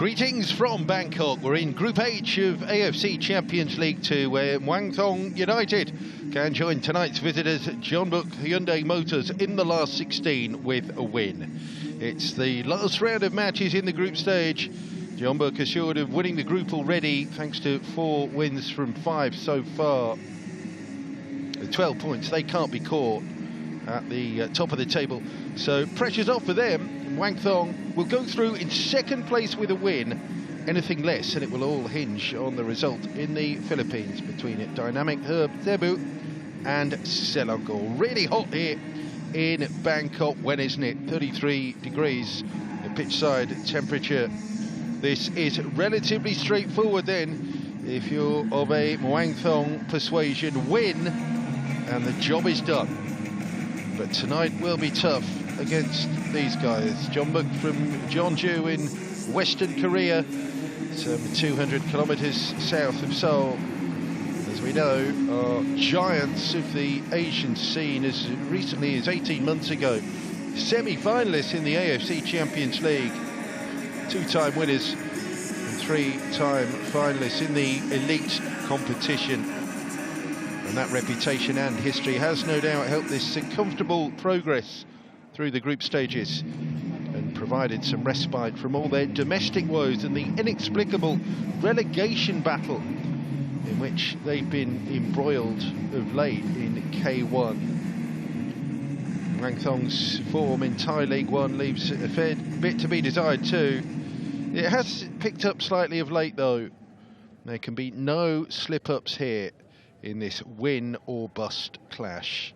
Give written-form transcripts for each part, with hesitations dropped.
Greetings from Bangkok. We're in Group H of AFC Champions League Two, where Muangthong United can join tonight's visitors Jeonbuk Hyundai Motors in the last 16 with a win. It's the last round of matches in the group stage. Jeonbuk assured of winning the group already, thanks to 4 wins from 5 so far. With 12 points, they can't be caught at the top of the table, so pressure's off for them. Muangthong will go through in second place with a win. Anything less and it will all hinge on the result in the Philippines between dynamic Jeonbuk and Selangor. Really hot here in Bangkok. When isn't it? 33 degrees the pitch side temperature. This is relatively straightforward then. If you're of a Muangthong persuasion, win and the job is done. But tonight will be tough against these guys. Jeonbuk from Jeonju in Western Korea, some 200 kilometers south of Seoul. As we know, are giants of the Asian scene as recently as 18 months ago. Semi-finalists in the AFC Champions League, 2-time winners and 3-time finalists in the elite competition. And that reputation and history has no doubt helped this comfortable progress through the group stages and provided some respite from all their domestic woes and the inexplicable relegation battle in which they've been embroiled of late in K1. Muangthong's form in Thai League One leaves a fair bit to be desired too. It has picked up slightly of late though. There can be no slip-ups here in this win or bust clash.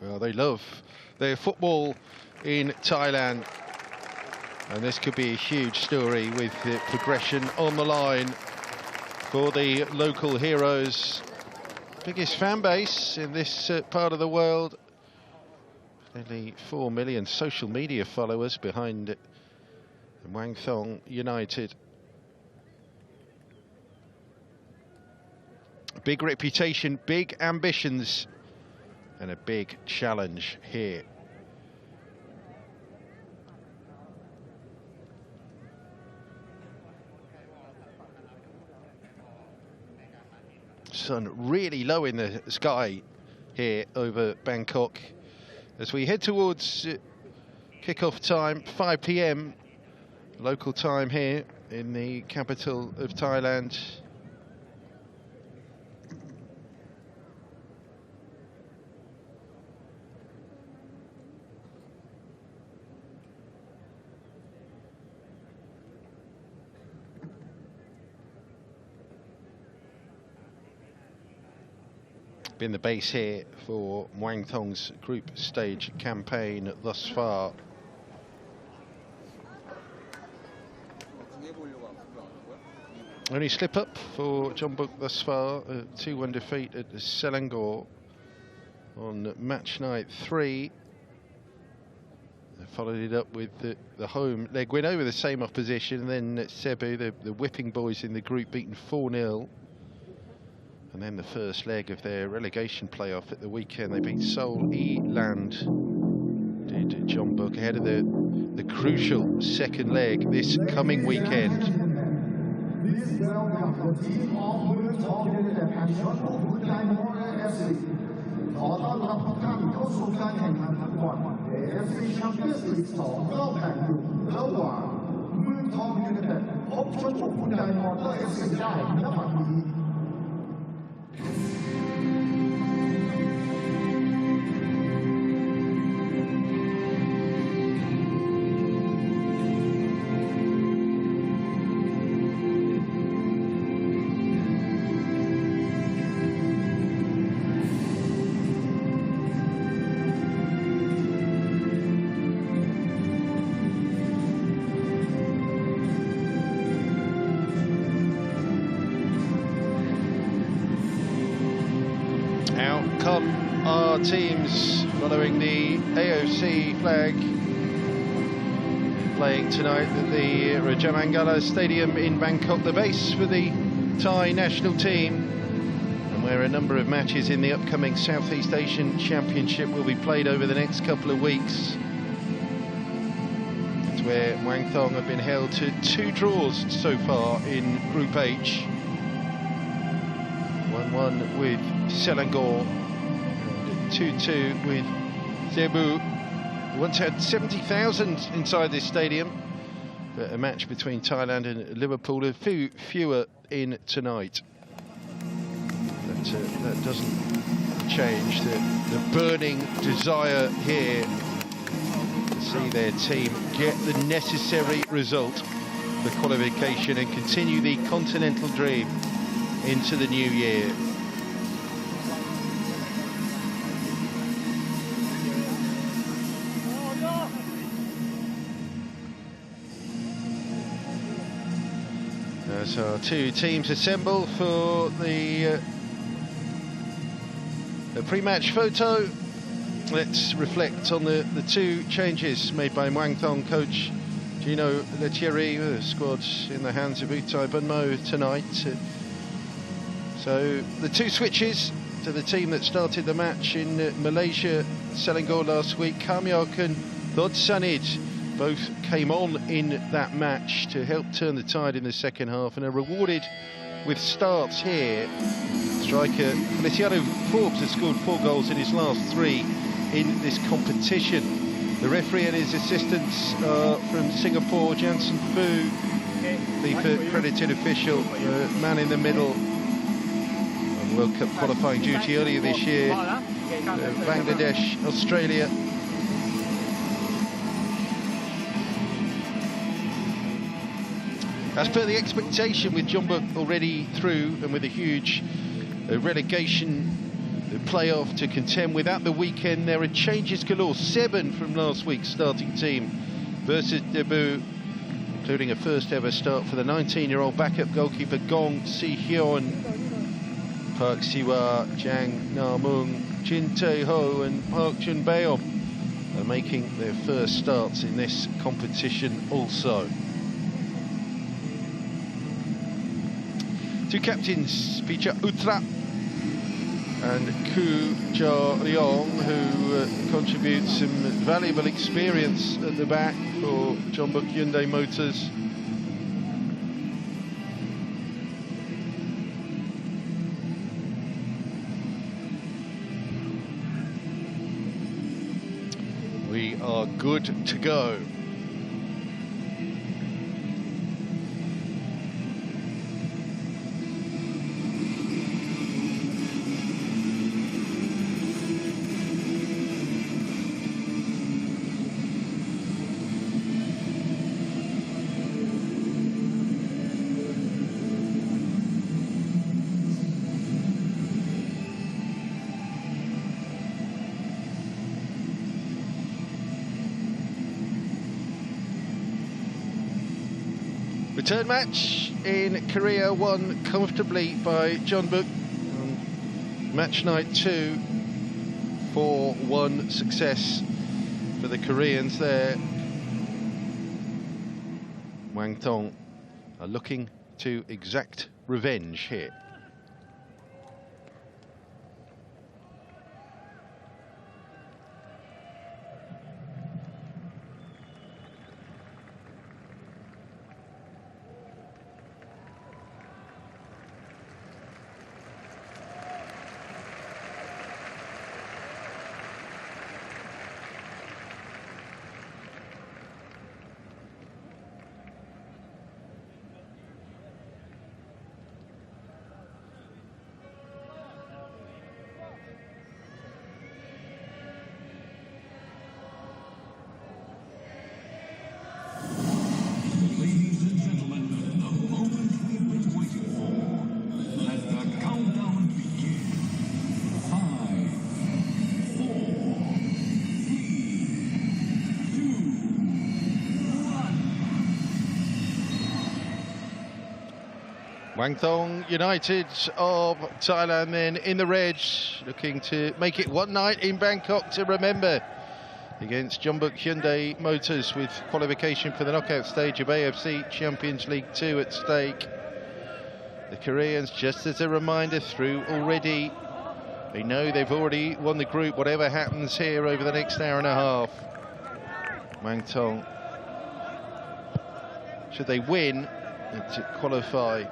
Well, they love their football in Thailand, and this could be a huge story with the progression on the line for the local heroes. Biggest fan base in this part of the world. Nearly 4 million social media followers behind Muangthong United. Big reputation, big ambitions, and a big challenge here. Sun really low in the sky here over Bangkok as we head towards kick-off time, 5 p.m. local time here in the capital of Thailand. Been the base here for Muangthong's group stage campaign thus far. Only slip up for Jeonbuk thus far, a 2-1 defeat at Selangor on match night 3. They followed it up with the home leg win over the same opposition, and then at Cebu, the whipping boys in the group, beaten 4-0. And then the first leg of their relegation playoff at the weekend, they beat Seoul E-Land. Did Jeonbuk ahead of the crucial second leg this coming weekend. Please welcome the team of Muangthong United and Jeonbuk Hyundai Motor FC. ขอต้อนรับทุกท่านเข้าสู่การแข่งขันฟุตบอล AFC Champions League 2 รอบแบ่งกลุ่มระหว่าง Muangthong United พบ Jeonbuk Hyundai Motor FC ได้ณบัดนี้ Come our teams following the AFC flag, playing tonight at the Rajamangala Stadium in Bangkok, the base for the Thai national team, and where a number of matches in the upcoming Southeast Asian Championship will be played over the next couple of weeks. where Muangthong have been held to 2 draws so far in Group H. 1-1 with Selangor, and 2-2 with Cebu. Once had 70,000 inside this stadium. But a match between Thailand and Liverpool, a few fewer in tonight. That doesn't change the burning desire here to see their team get the necessary result for qualification and continue the continental dream into the new year. As our 2 teams assemble for the pre-match photo, let's reflect on the 2 changes made by Muangthong coach Gino Lettieri. The squad's in the hands of Uthai Bunmo tonight. So the 2 switches to the team that started the match in Malaysia, Selangor last week. Kamyok and Thod Sanid both came on in that match to help turn the tide in the second half and are rewarded with starts here. Striker Feliciano Forbes has scored 4 goals in his last 3 in this competition. The referee and his assistants are from Singapore, Jansen Fu, FIFA credited official, man in the middle on World Cup qualifying duty earlier this year, Bangladesh, Australia. As per the expectation, with Jeonbuk already through and with a huge relegation playoff to contend with at the weekend, there are changes galore. 7 from last week's starting team versus debut, including a first ever start for the 19-year-old backup goalkeeper Gong Si-hyun, Park Siwa, Jang Na-mung, Jin Tae-ho and Park Jun-beom are making their first starts in this competition also. 2 captains feature Utra and Koo Ja-ryong, who contributes some valuable experience at the back for Jeonbuk Hyundai Motors. We are good to go. Return match in Korea, won comfortably by Jeonbuk on match night 2. 4-1 success for the Koreans there. Muangthong are looking to exact revenge here. Muangthong United of Thailand then in the red, looking to make it one night in Bangkok to remember against Jeonbuk Hyundai Motors, with qualification for the knockout stage of AFC Champions League 2 at stake. The Koreans, just as a reminder, through already. They know they've already won the group, whatever happens here over the next hour and a half. Muangthong should they win to qualify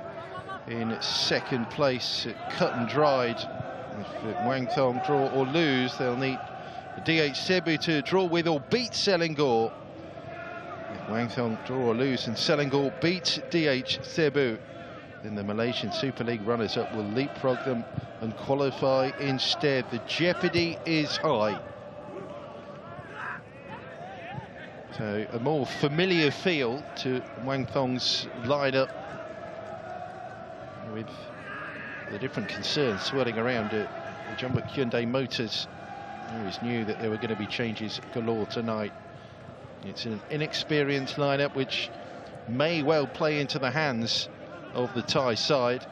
in second place, cut and dried. If Muangthong draw or lose, they'll need DH Cebu to draw with or beat Selangor. If Muangthong draw or lose and Selangor beats DH Cebu, then the Malaysian Super League runners-up will leapfrog them and qualify instead. The jeopardy is high. So a more familiar feel to Muangthong's lineup, with the different concerns swirling around the Jeonbuk Hyundai Motors. Always knew that there were going to be changes galore tonight. It's an inexperienced lineup which may well play into the hands of the Thai side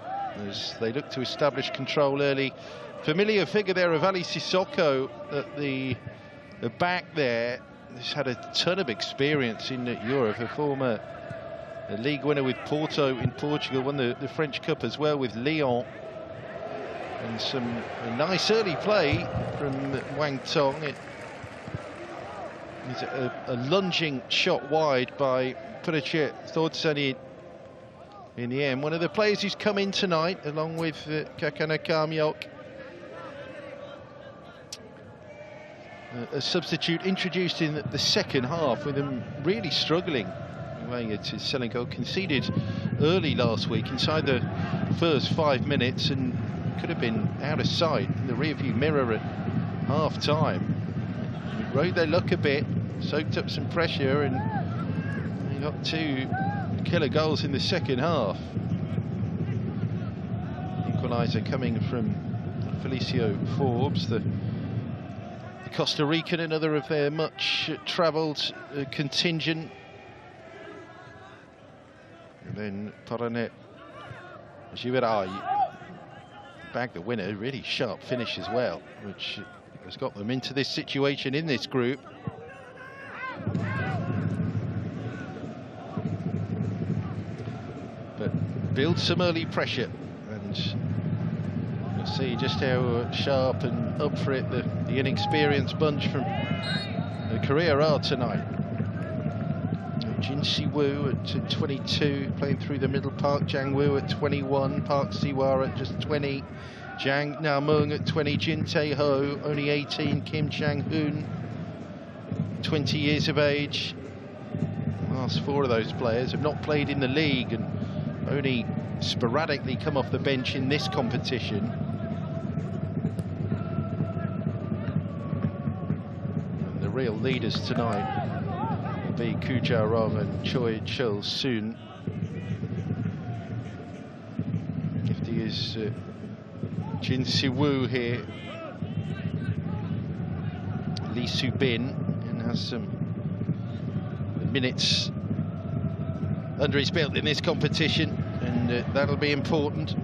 as they look to establish control early. Familiar figure there of Ali Sissoko at the back there. He's had a ton of experience in Europe, a former league winner with Porto in Portugal, won the French Cup as well with Lyon. And some nice early play from Muangthong. It is a lunging shot wide by Purachet Thordsanid in the end. One of the players who's come in tonight, along with Kakana Kamyok. A substitute introduced in the second half, with them really struggling away at Selangor. Conceded early last week inside the first 5 minutes and could have been out of sight in the rearview mirror at half time. Rode their luck a bit, soaked up some pressure, and they got 2 killer goals in the second half. Equaliser coming from Felicio Forbes, the Costa Rican, another of their much travelled contingent. And then Paranet Jiverai bagged the winner. Really sharp finish as well, which has got them into this situation in this group. But build some early pressure, and we'll see just how sharp and up for it the inexperienced bunch from Korea are tonight. Jin Si-woo at 22, playing through the middle. Park Jang-woo at 21, Park Si-wa at just 20, Jang Na-mung at 20, Jin Tae-ho only 18, Kim Chang-hoon 20 years of age. The last 4 of those players have not played in the league and only sporadically come off the bench in this competition. And the real leaders tonight be Koo Ja-rong and Choi Chul-soon. 50 is Jin Si-woo here. Lee Soo-bin, and has some minutes under his belt in this competition, and that'll be important.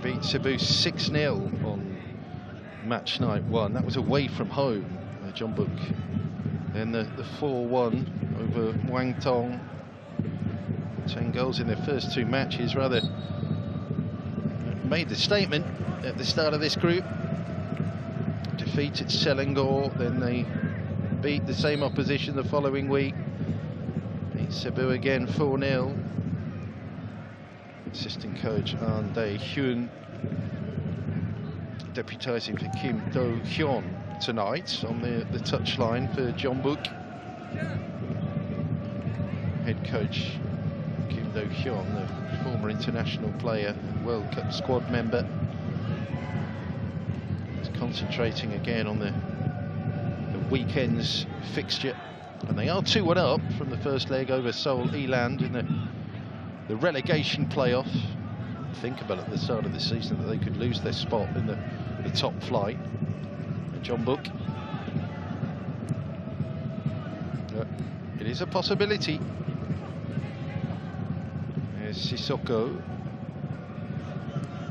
Beat Cebu 6-0 on match night 1. That was away from home. Jeonbuk. Then the 4-1 over Muangthong. 10 goals in their first 2 matches. Rather made the statement at the start of this group. Defeated Selangor, then they beat the same opposition the following week. Beat Cebu again 4-0. Assistant coach Ahn Dae-hyun deputising for Kim Do-hyun tonight on the touchline for Jeonbuk. Head coach Kim Do-hyun, the former international player, World Cup squad member, is concentrating again on the weekend's fixture, and they are 2-1 up from the first leg over Seoul Eland in the relegation playoff. Thinkable at the start of the season that they could lose their spot in the top flight. Jeonbuk. It is a possibility. There's Sissoko,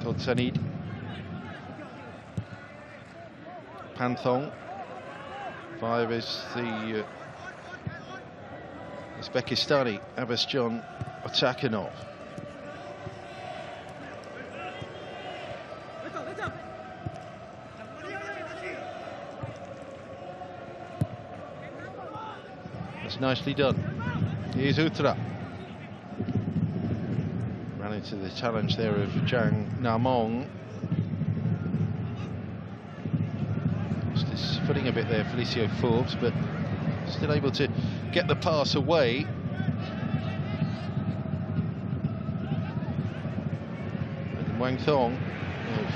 Thordsanid, Panthong. 5 is the Uzbekistani Avasjon Otakanov. That's nicely done. Here's Utra. Ran into the challenge there of Jang Namong. Lost his footing a bit there, Felicio Forbes, but still able to get the pass away. And Muangthong,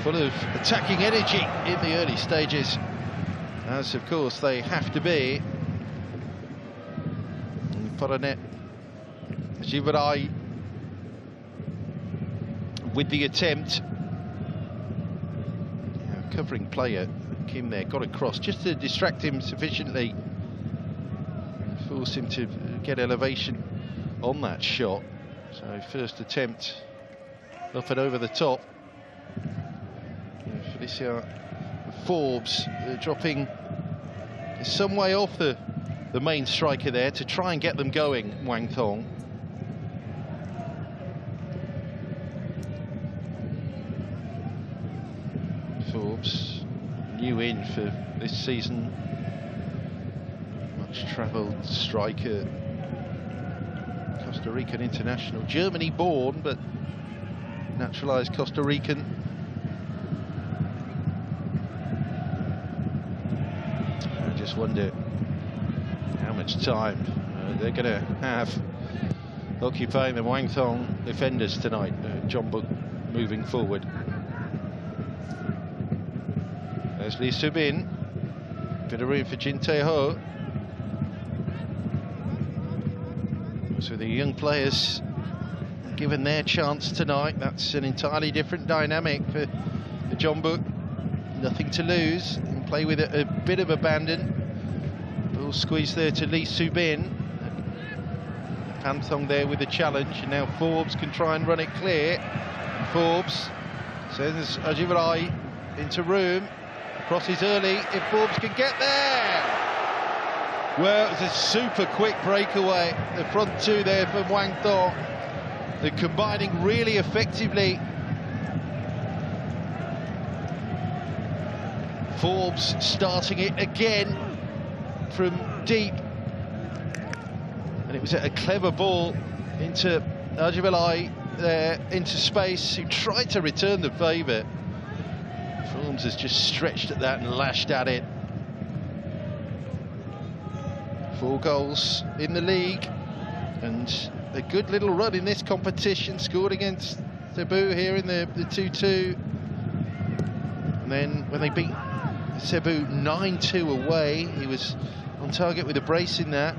full of attacking energy in the early stages, as of course they have to be. Paranet Jivarai with the attempt. Covering player Kim there got across just to distract him sufficiently and force him to get elevation on that shot. So first attempt up and over the top. Felicia Forbes dropping some way off the main striker there to try and get them going, Muangthong. Forbes, new in for this season. Much travelled striker. Costa Rican international. Germany born, but naturalised Costa Rican. I just wonder how much time they're going to have occupying the Muangthong defenders tonight. Jeonbuk moving forward. There's Lee Subin. Bit of room for Jin Tae-ho. So the young players given their chance tonight. That's an entirely different dynamic for Jeonbuk. Nothing to lose. And play with a bit of abandon. Ball squeeze there to Lee Subin. Muangthong there with a challenge, and now Forbes can try and run it clear. And Forbes sends Ajivarai into room. Crosses early, if Forbes can get there. Well, it was a super quick breakaway. The front two there for Muangthong. They're combining really effectively. Forbes starting it again from deep. And it was a clever ball into Ajivarai there, into space, who tried to return the favour. Forbes has just stretched at that and lashed at it. 4 goals in the league, and a good little run in this competition. Scored against Cebu here in the 2-2. And then when they beat Cebu 9-2 away, he was on target with a brace in that.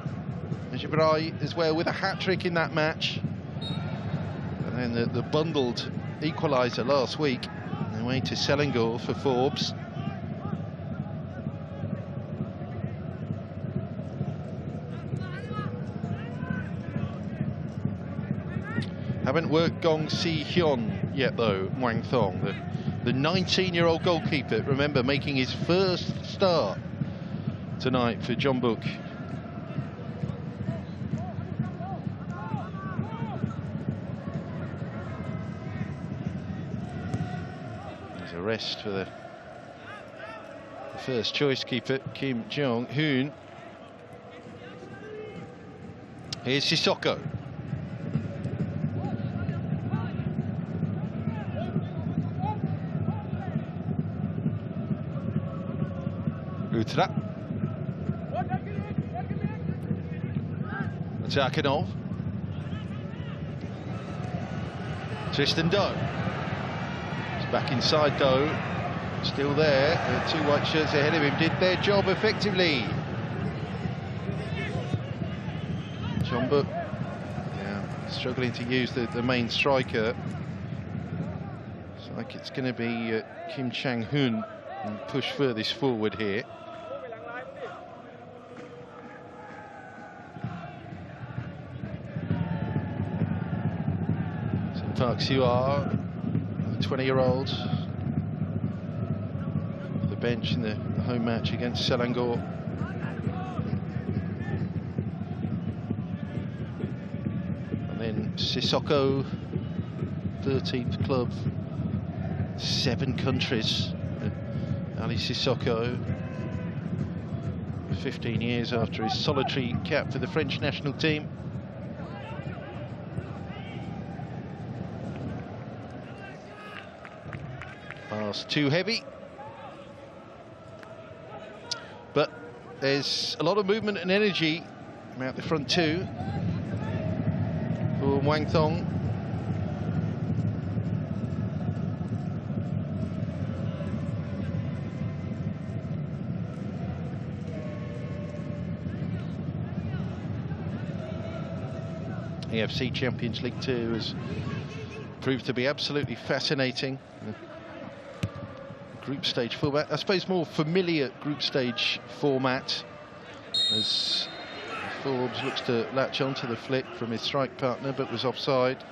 Jivarai as well with a hat-trick in that match. And then the bundled equaliser last week. Away to Selangor for Forbes. Haven't worked Gong Si-hyun yet though, Muangthong. The 19-year-old goalkeeper, remember, making his first start tonight for Jeonbuk. Rest for the first choice keeper, Kim Jong-hoon. Here's Sissoko. Utra. Zakhanov. Tristan Doe. Back inside though, still there. 2 white shirts ahead of him did their job effectively. Jeonbuk, struggling to use the main striker. It's like it's going to be Kim Chang-hoon and push furthest forward here. So Park Seo-ah, 20-year-old, the bench in the home match against Selangor. And then Sissoko, 13th club, 7 countries. Ali Sissoko, 15 years after his solitary cap for the French national team. Pass too heavy. But there's a lot of movement and energy out the front too for Muangthong. AFC Champions League Two has proved to be absolutely fascinating. Group stage format, I suppose more familiar group stage format, as Forbes looks to latch onto the flick from his strike partner but was offside.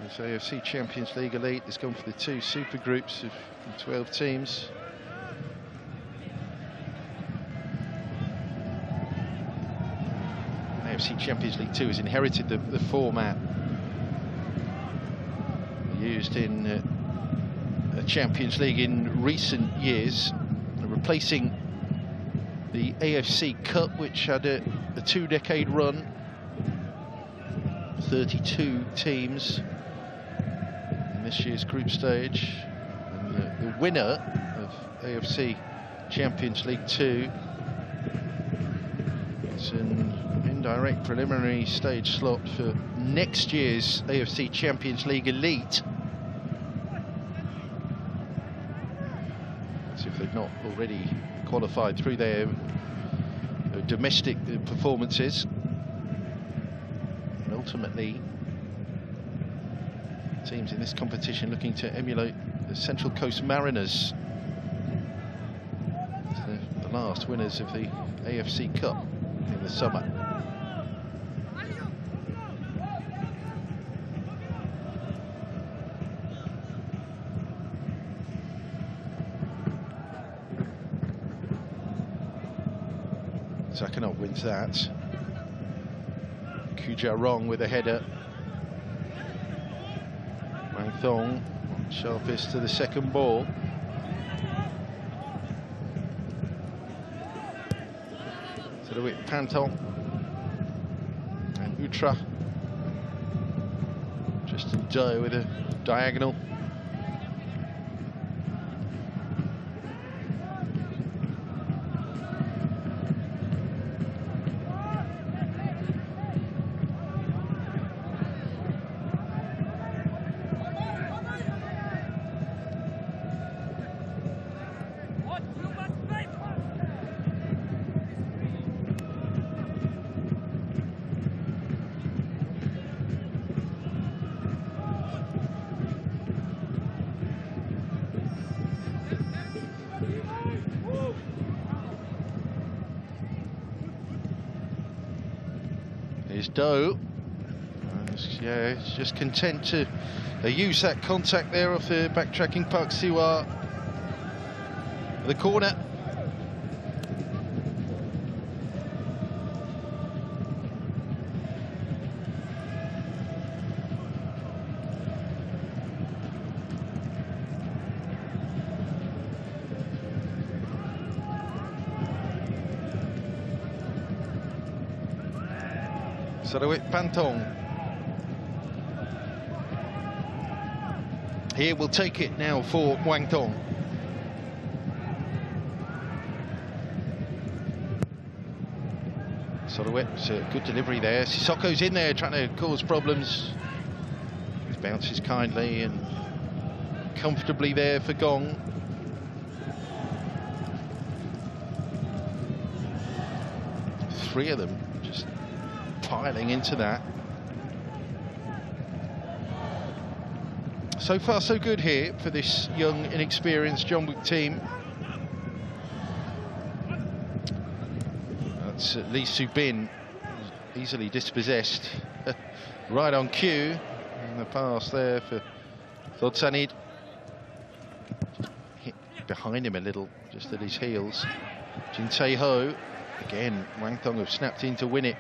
This AFC Champions League Elite has gone for the two super groups of 12 teams. AFC Champions League 2 has inherited the format used in the Champions League in recent years, replacing the AFC Cup, which had a two-decade run, 32 teams in this year's group stage, and the winner of AFC Champions League 2 is an indirect preliminary stage slot for next year's AFC Champions League Elite. As if they've not already qualified through their domestic performances. And ultimately, teams in this competition looking to emulate the Central Coast Mariners, the last winners of the AFC Cup in the summer. Zakanov wins that. Kujarong with a header. Muangthong sharpest to the second ball. To the width, Pantong and Utra. Just in dough with a diagonal. Doe, yeah, he's just content to use that contact there off the backtracking Park Siwa. The corner. Sarawit Pantong. Here we'll take it now for Muangthong. Sarawit, good delivery there. Sissoko's in there trying to cause problems. He bounces kindly and comfortably there for Gong. Three of them just piling into that. So far so good here for this young, inexperienced Jeonbuk team. That's Lee Subin, easily dispossessed. Right on cue. And the pass there for Thotsanid. Hit behind him a little, just at his heels. Jin Tae-ho. Again, Muangthong have snapped in to win it.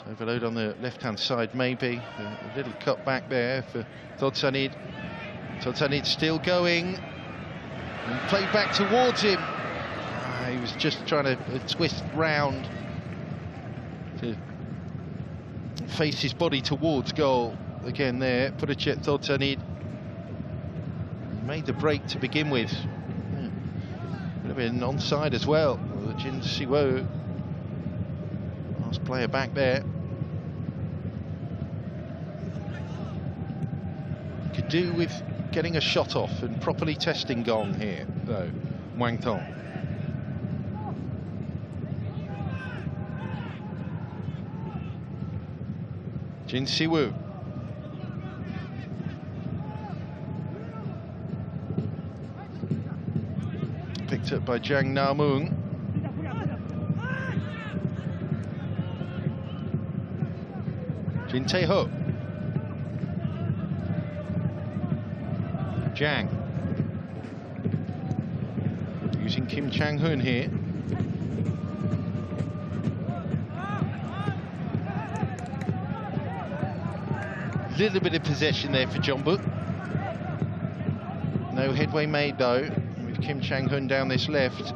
Overload on the left-hand side, maybe. A little cut back there for Thotsanid. Thotsanid still going. And played back towards him. He was just trying to twist round to face his body towards goal. Again there, Purichet Todsanid made the break to begin with. Would have been onside as well. Jin Siwo, last player back there. Could do with getting a shot off and properly testing Gong here, though. Muangthong. Jin Siwoo. Picked up by Jang Na-moon. Jin Tae-ho. Jang. Using Kim Chang-hoon here. Little bit of possession there for Jeonbuk. No headway made though, with Kim Chang-hoon down this left.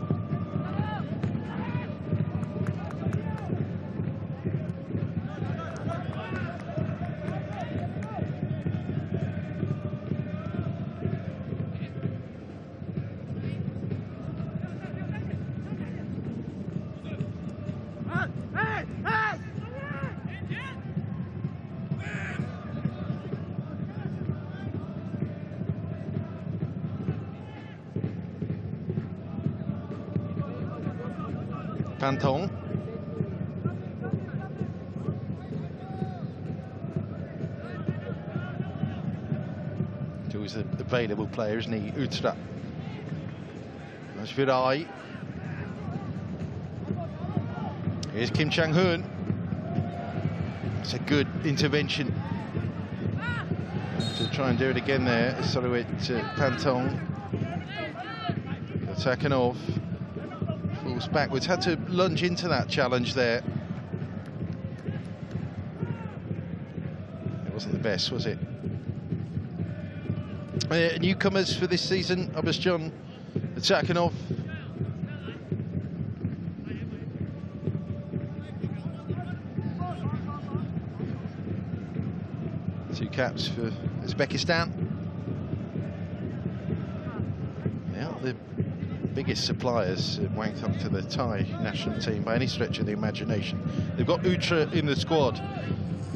Muangthong. Always an available player, isn't he? Utra. That's Virai. Here's Kim Chang-hoon. It's a good intervention to try and do it again there. Sorowit Pantong attacking off. Falls backwards, had to lunge into that challenge there. It wasn't the best, was it? Newcomers for this season, Abasjon attacking off. Two caps for Uzbekistan. Now the biggest suppliers at Muangthong to the Thai national team by any stretch of the imagination. They've got Utra in the squad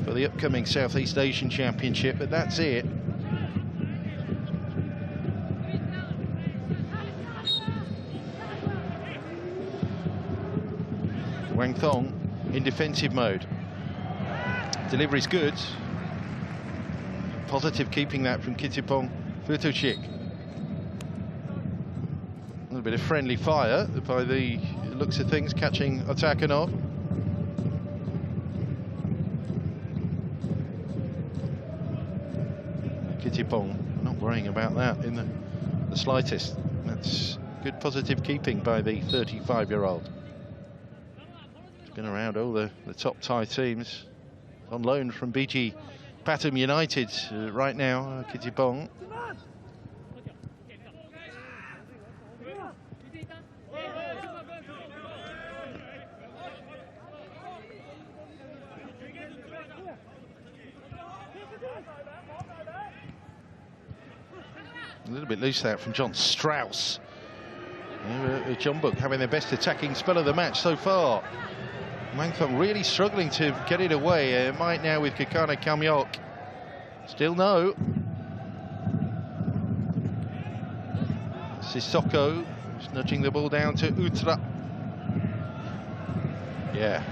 for the upcoming Southeast Asian Championship, but that's it. Muangthong in defensive mode. Delivery's good. Positive keeping that from Kittipong Futoshik. A little bit of friendly fire by the looks of things, catching Otakanov. Kittipong not worrying about that in the slightest. That's good positive keeping by the 35-year-old. He's been around all the top Thai teams. On loan from BG Pathum United right now, Kittipong. A little bit loose there from John Strauss. Jeonbuk having their best attacking spell of the match so far. Muangthong really struggling to get it away. Might now with Kakana Kamyok. Still no. Sissoko is nudging the ball down to Utra. Yeah,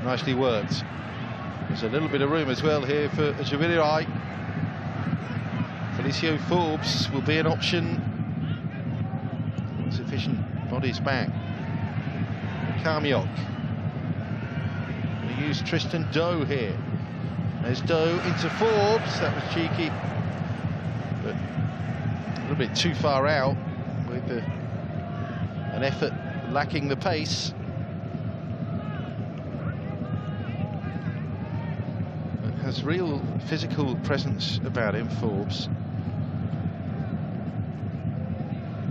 nicely worked. There's a little bit of room as well here for Javirai. Felicio Forbes will be an option. Sufficient bodies back. Kamyok. Going to use Tristan Doe here. There's Doe into Forbes. That was cheeky, but a little bit too far out with an effort lacking the pace. But has real physical presence about him, Forbes.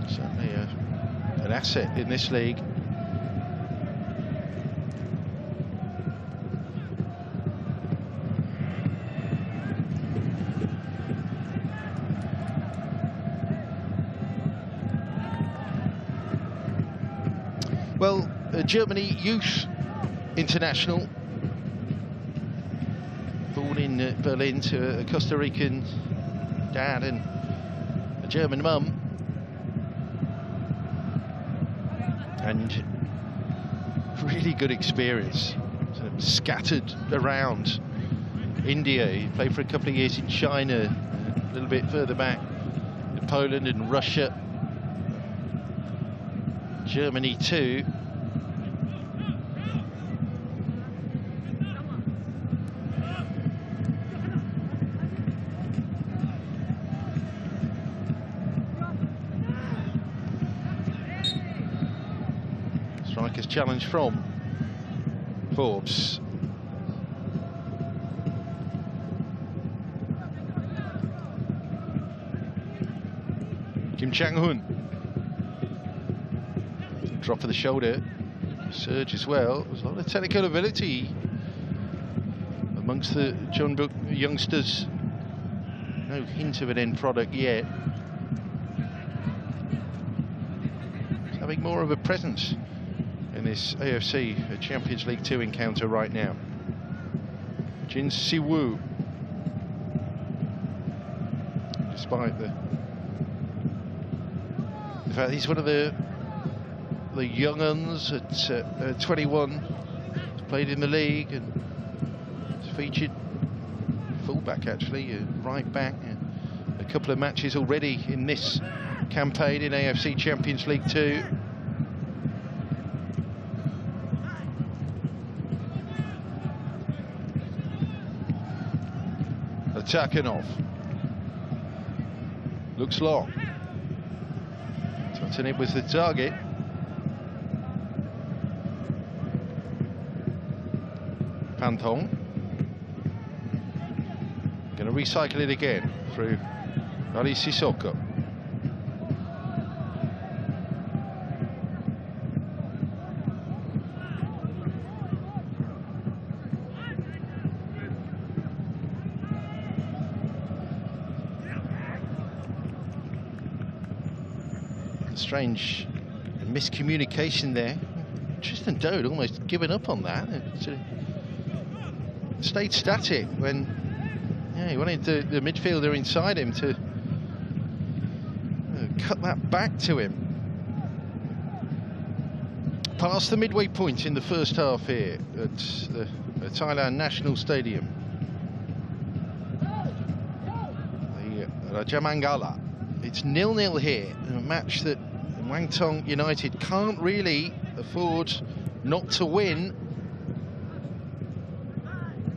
Certainly an asset in this league. Well, Germany youth international, born in Berlin to a Costa Rican dad and a German mum, and really good experience, sort of scattered around India. He played for a couple of years in China, a little bit further back in Poland and Russia, Germany too. Striker's challenge from Forbes. Kim Chang-hun. Drop of the shoulder. Surge as well. There's a lot of technical ability amongst the Jeonbuk youngsters. No hint of an end product yet. He's having more of a presence in this AFC Champions League Two encounter right now. Jin Si-woo. Despite in fact, he's one of the young uns at 21. He's played in the league and he's featured fullback, actually, right back. A couple of matches already in this campaign in AFC Champions League Two. Atakanov. Looks long. It was the target. Muangthong. Going to recycle it again through Ali Sissoko. Strange miscommunication there. Tristan Doe almost given up on that. It stayed static when he wanted the midfielder inside him to cut that back to him. Past the midway point in the first half here at the Thailand National Stadium. The Rajamangala. It's 0-0 here in a match that Muangthong United can't really afford not to win.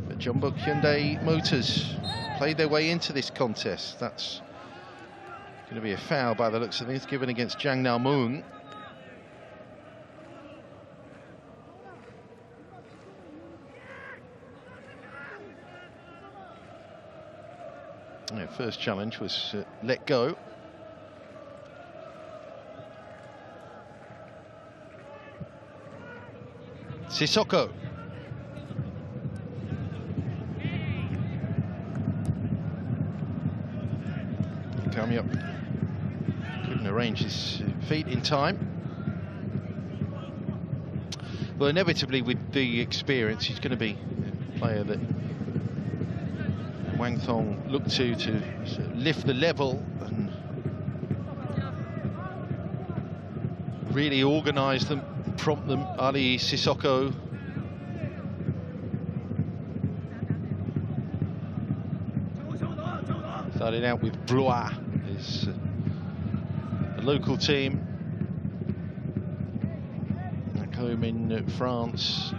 But Jeonbuk Hyundai Motors played their way into this contest. That's going to be a foul by the looks of things, given against Jang Na-moon. Yeah, first challenge was let go. Sissoko. Coming up. Couldn't arrange his feet in time. Well, inevitably with the experience, he's going to be a player that Muangthong look to sort of lift the level and really organise them, prompt them. Ali Sissoko. Started out with Blois, his a local team back home in France.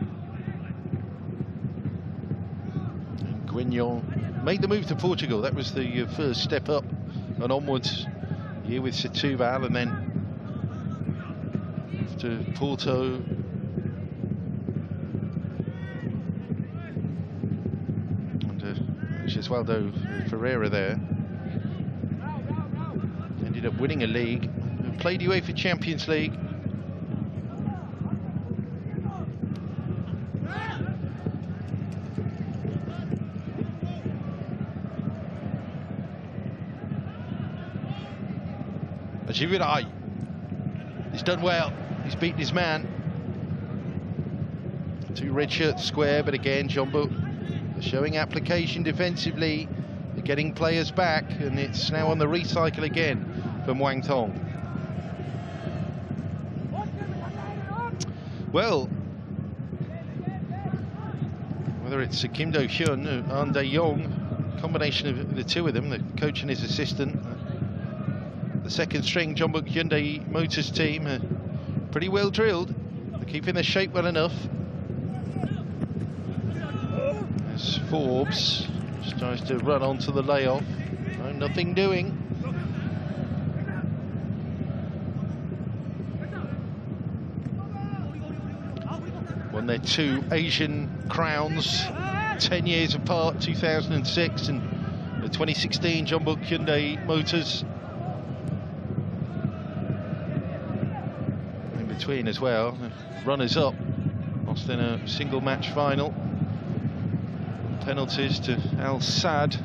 And Guignon made the move to Portugal. That was the first step up and onwards. Here with Setúbal, and then to Porto. And Jesualdo Ferreira there. Ended up winning a league. Played UEFA Champions League. Ajivirai. He's done well. He's beaten his man. Two red shirts square, but again, Jeonbuk showing application defensively. They're getting players back, and it's now on the recycle again for Muangthong. Well, whether it's Kim Do-hyun or An Dae-yong, combination of the two of them, the coach and his assistant, the second string Jeonbuk Hyundai Motors team, pretty well drilled. They're keeping their shape well enough. As Forbes just tries to run onto the layoff. No, nothing doing. Won their two Asian crowns 10 years apart, 2006 and the 2016 Jeonbuk Hyundai Motors. In between as well, runners up, lost in a single match final. Penalties to Al Sadd.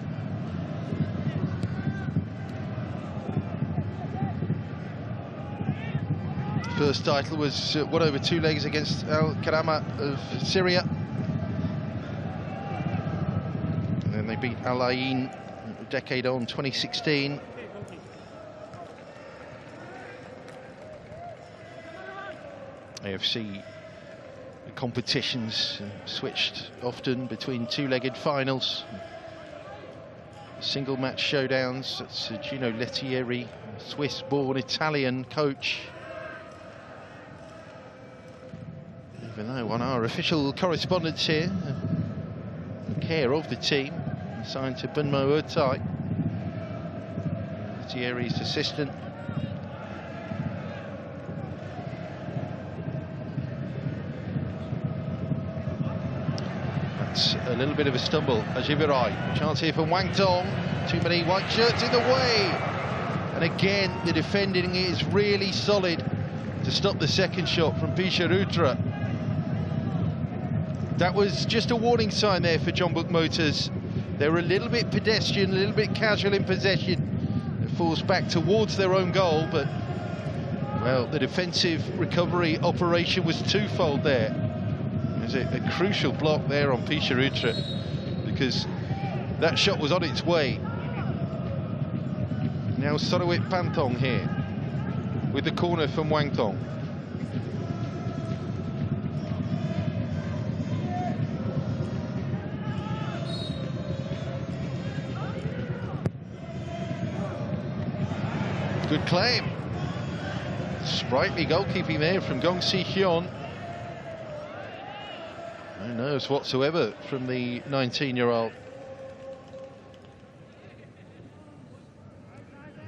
First title was won over two legs against Al Karamat of Syria. And then they beat Al Ain a decade on, 2016. AFC competitions switched often between two-legged finals, single match showdowns. That's Gino Lettieri, Swiss-born Italian coach. Even though on our official correspondence here, care of the team, assigned to Bunmo Urtai, Lettieri's assistant. A little bit of a stumble. Ajivirai, chance here for Muangthong. Too many white shirts in the way. And again, the defending is really solid to stop the second shot from Pisharutra. That was just a warning sign there for Jeonbuk Motors. They were a little bit pedestrian, a little bit casual in possession. They forced back towards their own goal, but, well, the defensive recovery operation was twofold there. There's a crucial block there on Pisharutra, because that shot was on its way. Now Sorowit Panthong here with the corner from Muangthong. Good claim. Sprightly goalkeeping there from Gong Si-hyun. No nerves whatsoever from the 19-year-old.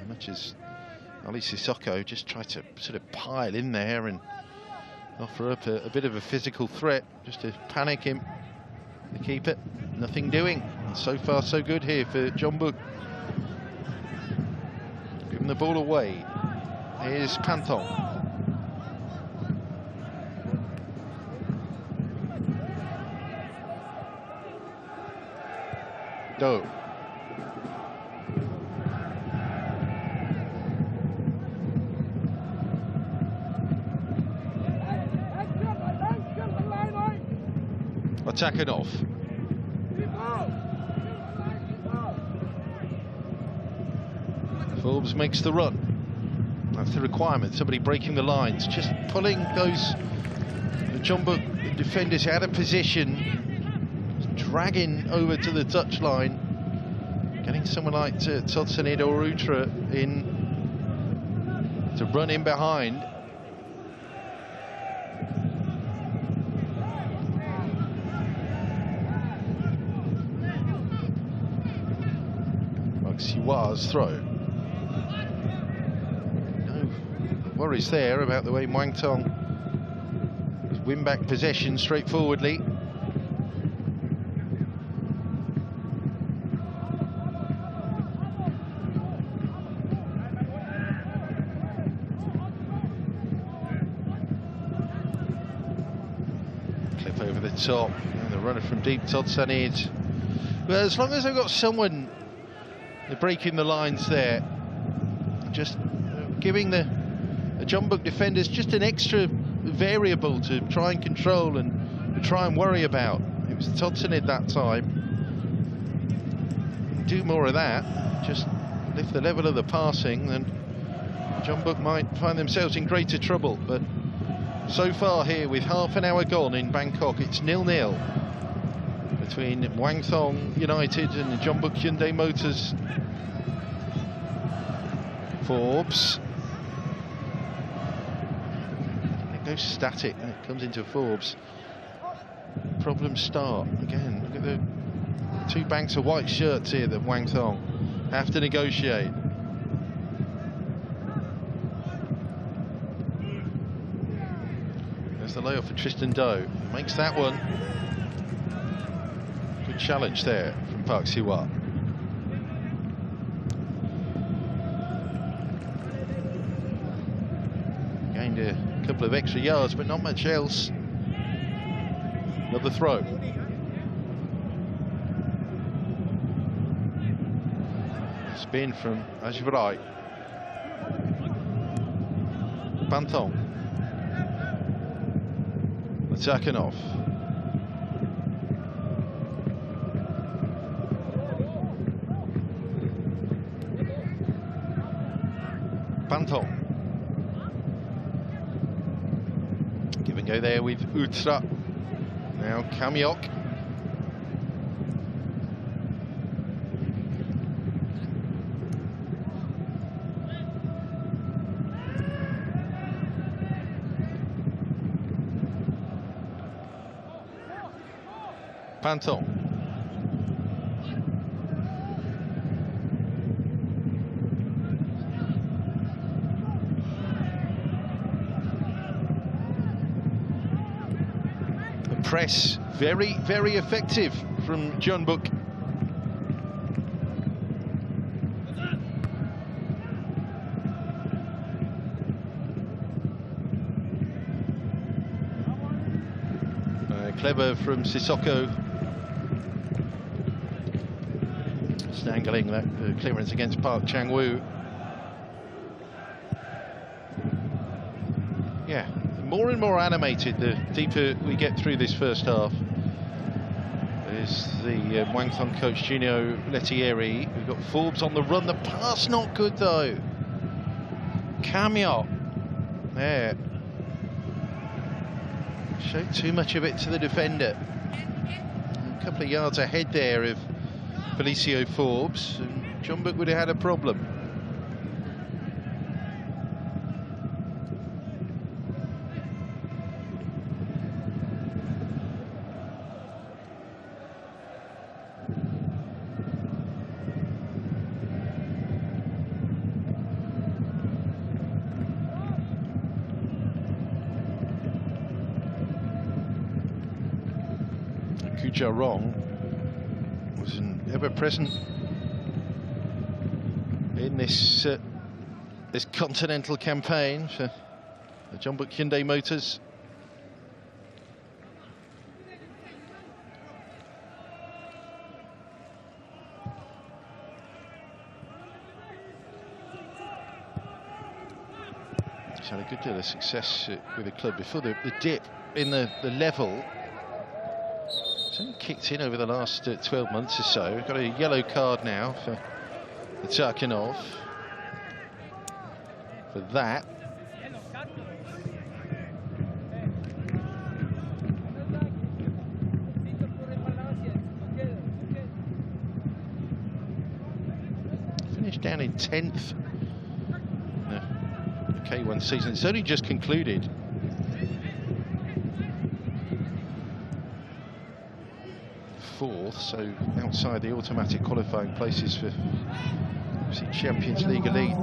Much as Ali Sissoko just tried to sort of pile in there and offer up a bit of a physical threat, just to panic him, the keeper. Nothing doing. And so far so good here for Jeonbuk. Giving the ball away. Here's Panthong. Do. Attacking off. Forbes makes the run. That's the requirement, somebody breaking the lines, just pulling those Jeonbuk defenders out of position, dragging over to the touchline, getting someone like Totsanid or Utra in to run in behind. Siwa's throw. No worries there about the way Muangthong win back possession straightforwardly. Clip over the top, and the runner from deep, Totsanid. Well, as long as they've got someone breaking the lines there, just giving the Jeonbuk defenders just an extra variable to try and control and to try and worry about. It was Todson that time. Do more of that, just lift the level of the passing, then Jeonbuk might find themselves in greater trouble. But so far here, with half an hour gone in Bangkok, it's 0-0 between Muangthong United and Jeonbuk Hyundai Motors. Forbes. It goes static and it comes into Forbes. Problems start again. Look at the two banks of white shirts here that Muangthong have to negotiate. There's the layoff for Tristan Doe. Makes that one. Good challenge there from Park Siwa. Gained a couple of extra yards, but not much else. Another throw. Spin from Ajibrai. Muangthong. Zakhanov. Muangthong. Give and go there with Utra. Now Kamyok. Muangthong. The press very, very effective from Jeonbuk. Clever from Sissoko. Angling that clearance against Park Chang-woo. Yeah, more and more animated the deeper we get through this first half. There's the Muangthong coach Junio Lettieri. We've got Forbes on the run. The pass not good though. Kamyok. There. Showed too much of it to the defender. A couple of yards ahead there of Felicio Forbes, and Jeonbuk would have had a problem. Kujarong was ever present in this this continental campaign for the Jeonbuk Hyundai Motors. He's had a good deal of success with the club before the dip in the level. It's only kicked in over the last 12 months or so. We've got a yellow card now for Zakhanov for that. Finished down in 10th in the K1 season. It's only just concluded. Fourth, so outside the automatic qualifying places for AFC Champions League Elite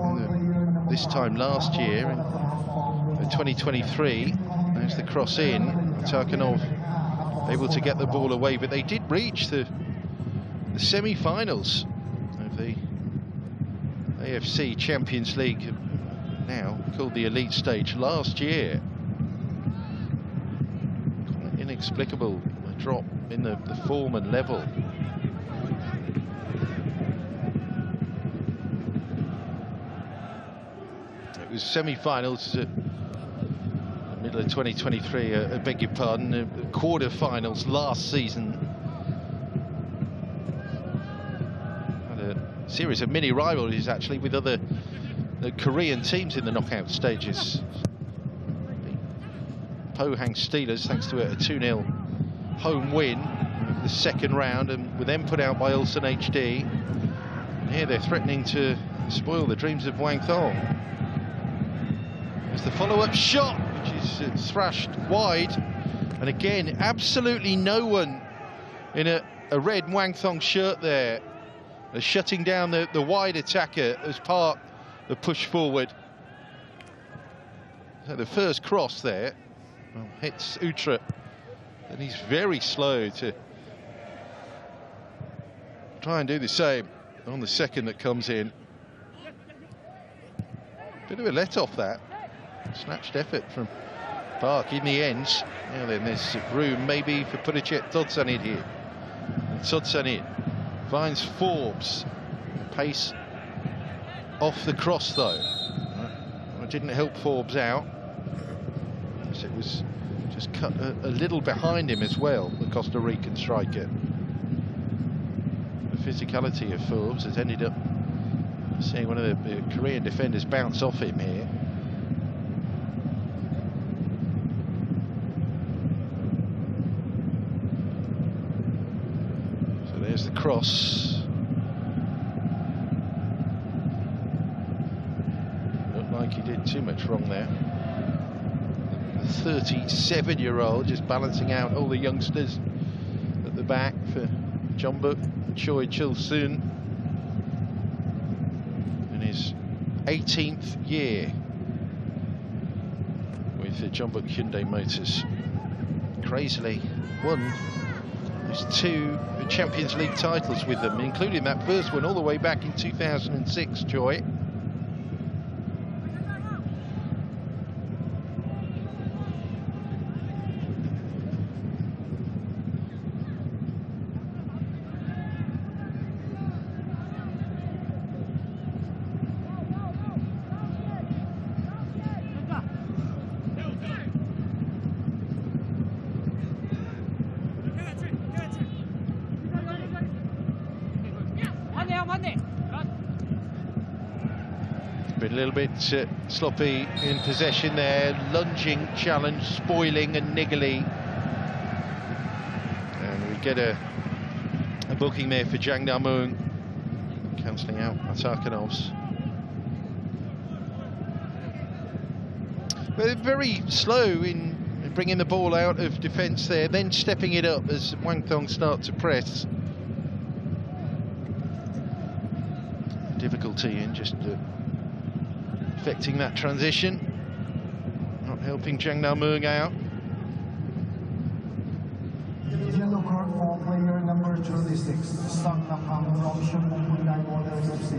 this time last year in 2023. There's the cross in. Tarkanov able to get the ball away, but they did reach the semi-finals of the AFC Champions League, now called the Elite Stage, last year. Inexplicable drop in the form and level. It was semi-finals at the the 2023, I beg your pardon, quarter-finals last season. Had a series of mini rivalries actually with other Korean teams in the knockout stages. Pohang Steelers, thanks to a 2-0 home win in the second round, and were then put out by Ulsan HD. And here they're threatening to spoil the dreams of Muangthong. There's the follow-up shot, which is thrashed wide, and again, absolutely no one in a red Muangthong shirt there. They're shutting down the wide attacker as part of the push forward. So the first cross there, well, hits Utra, and he's very slow to try and do the same on the second that comes in. Bit of a let-off that. Snatched effort from Park in the end. Now then, there's room maybe for Purichet Todsanid here. And Todsanid finds Forbes. Pace off the cross though. It didn't help Forbes out. It was just cut a little behind him as well, the Costa Rican striker. The physicality of Forbes has ended up seeing one of the Korean defenders bounce off him here. So there's the cross. Looked like he did too much wrong there. The 37-year-old just balancing out all the youngsters at the back for Jeonbuk, Choi Chul-soon. In his 18th year with the Jeonbuk Hyundai Motors. Crazily won those 2 Champions League titles with them, including that first one all the way back in 2006, Choi. Been a little bit sloppy in possession there, lunging challenge, spoiling and niggly. And we get a booking there for Jang Da-moon, cancelling out Atarkanov's. They're very slow in bringing the ball out of defence there, then stepping it up as Muangthong start to press. Difficulty in just affecting that transition, not helping Jang Da-moon out. Yellow card for player number 36, Sang Napang from Jeonbuk Hyundai Motors FC.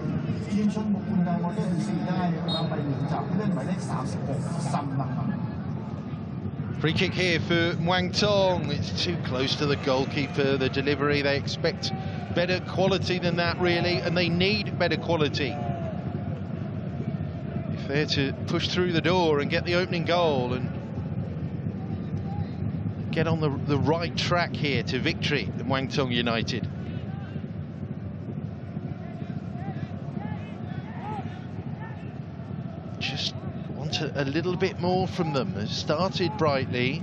ทีม Jeonbuk Hyundai Motors FC ได้รับใบเหลืองจากผู้เล่นหมายเลข 36 Sang Napang. Free kick here for Muangthong. It's too close to the goalkeeper. The delivery, they expect better quality than that really, and they need better quality if they're to push through the door and get the opening goal and get on the right track here to victory at Muangthong United. Just want a little bit more from them. They've started brightly,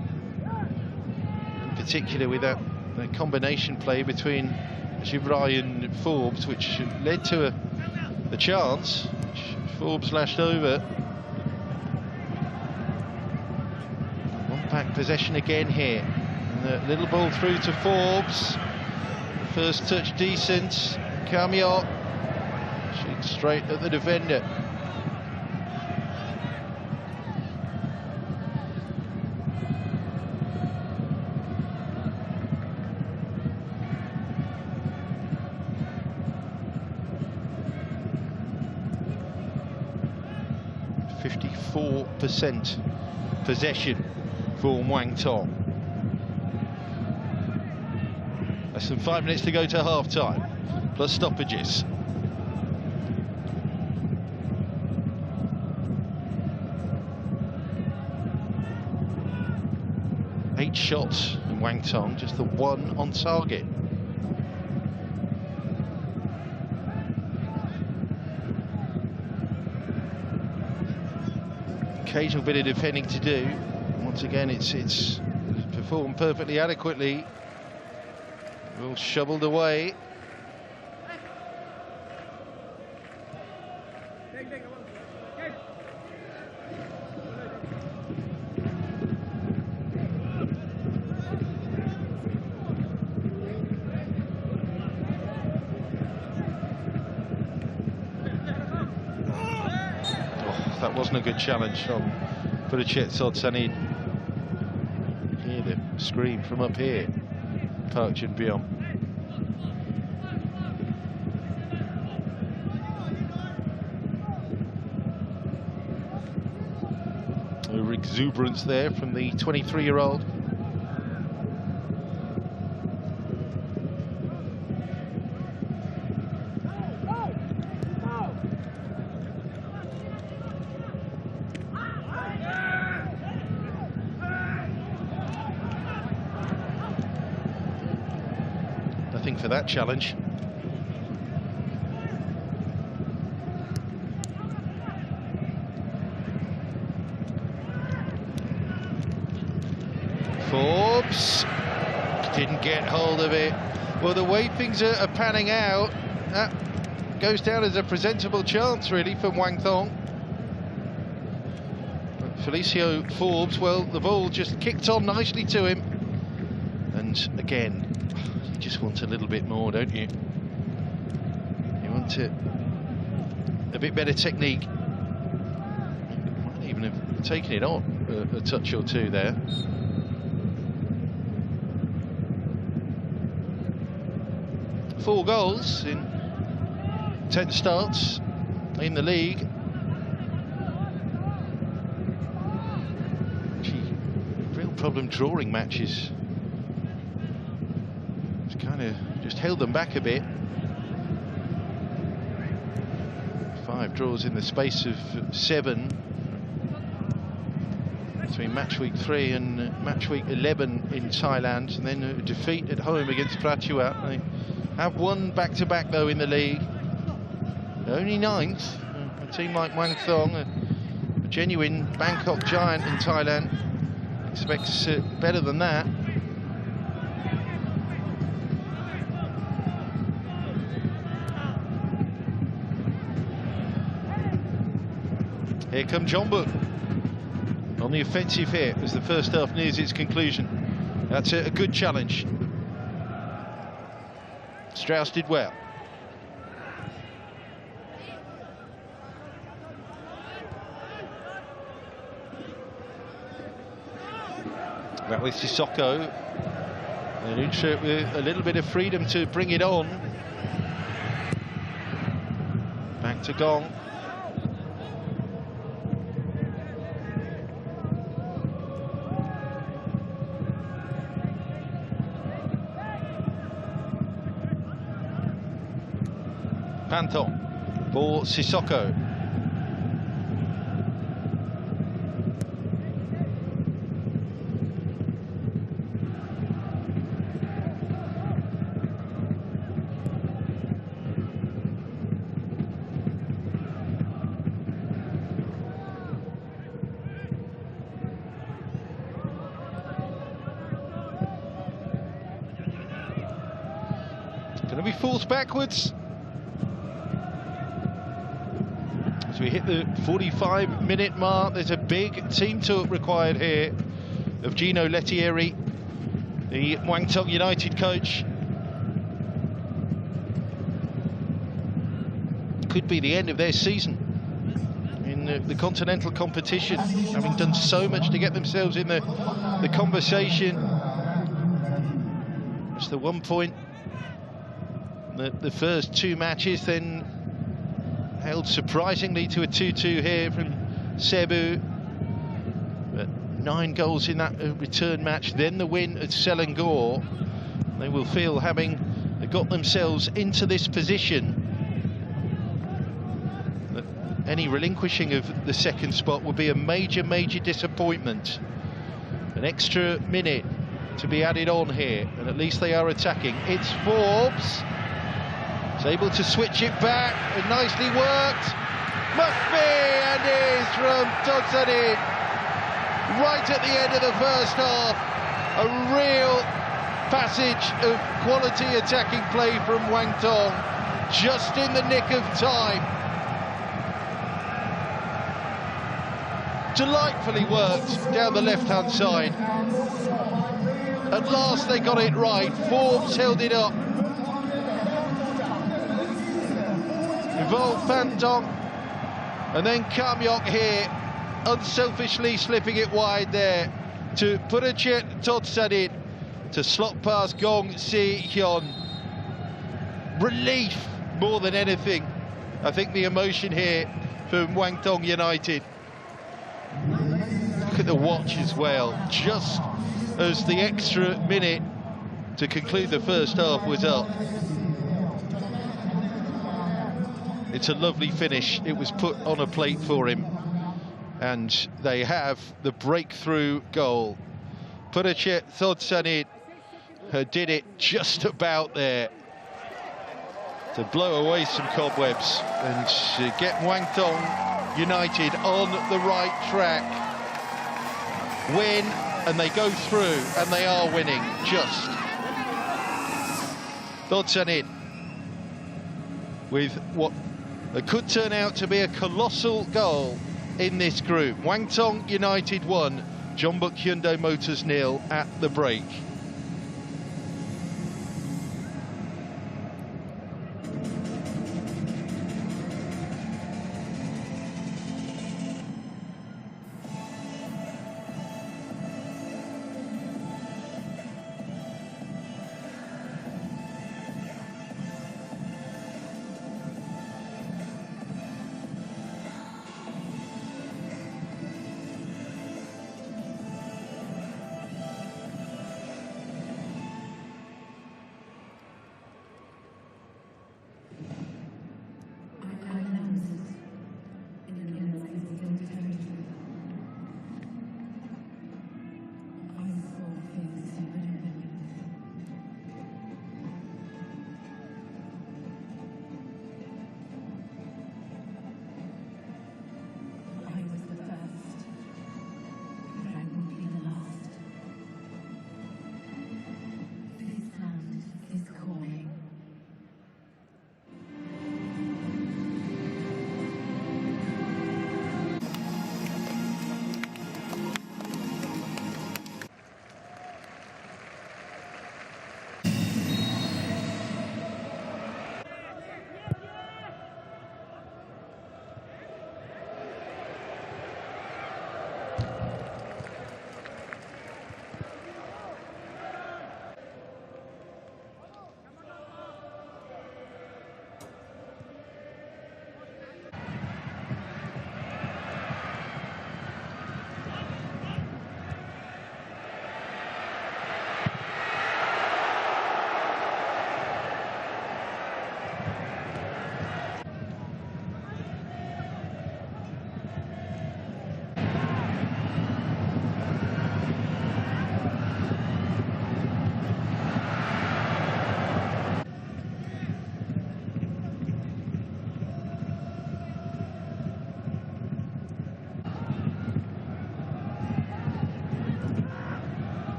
in particular with that combination play between Givray and Forbes, which led to a chance, which Forbes lashed over. One back possession again here, and a little ball through to Forbes. First touch decent, Kamyot shoots straight at the defender. %54 possession for Muangthong. Less than 5 minutes to go to half-time, plus stoppages. 8 shots in Muangthong, just the 1 on target. Occasional bit of defending to do. Once again, it's performed perfectly adequately. All shoveled away. That wasn't a good challenge from Sodsanid. Hear the scream from up here, Park Jeonbuk. Over exuberance there from the 23-year-old. Nothing for that challenge. Forbes didn't get hold of it. Well, the way things are panning out, that goes down as a presentable chance really for Muangthong. Felicio Forbes, well, the ball just kicked on nicely to him. And again, you just want a little bit more, don't you? You want a bit better technique. Might even have taken it on a touch or two there. Four goals in 10 starts in the league. Real problem drawing matches. It's kind of just held them back a bit. 5 draws in the space of 7 between match week 3 and match week 11 in Thailand, and then a defeat at home against Prachuap. They have won back-to-back though in the league. Only 9th. A team like Muangthong, a genuine Bangkok giant in Thailand, expects better than that. Here come Jeonbuk on the offensive here as the first half nears its conclusion. That's a good challenge. Strauss did well. That was Sissoko. And Utra with a little bit of freedom to bring it on. Back to Gong. Muangthong for Sissoko. Going to be forced backwards. As we hit the 45-minute mark, there's a big team talk required here of Gino Lettieri, the Muangthong United coach. Could be the end of their season in the continental competition, having done so much to get themselves in the conversation. Just the 1 point, the first 2 matches, then held surprisingly to a 2-2 here from Cebu. But 9 goals in that return match, then the win at Selangor. They will feel, having got themselves into this position, that any relinquishing of the second spot would be a major disappointment. And An extra minute to be added on here, and at least they are attacking. It's Forbes. He's able to switch it back, and nicely worked. Must be, and is from Todsanin. Right at the end of the first half. A real passage of quality attacking play from Muangthong, just in the nick of time. Delightfully worked down the left-hand side. At last they got it right. Forbes held it up. Jeonbuk Hyundai, and then Kamyok here, unselfishly slipping it wide there to Purachet Todsanin to slot past Gong Si-hyun. Relief more than anything. I think the emotion here for Muangthong United. Look at the watch as well, just as the extra minute to conclude the first half was up. It's a lovely finish. It was put on a plate for him, and they have the breakthrough goal. Purachet Todsanin did it just about there to blow away some cobwebs and to get Muangthong United on the right track. Win, and they go through, and they are winning, just. Todsanin with what could turn out to be a colossal goal in this group. Muangthong United 1, Jeonbuk Hyundai Motors 0 at the break.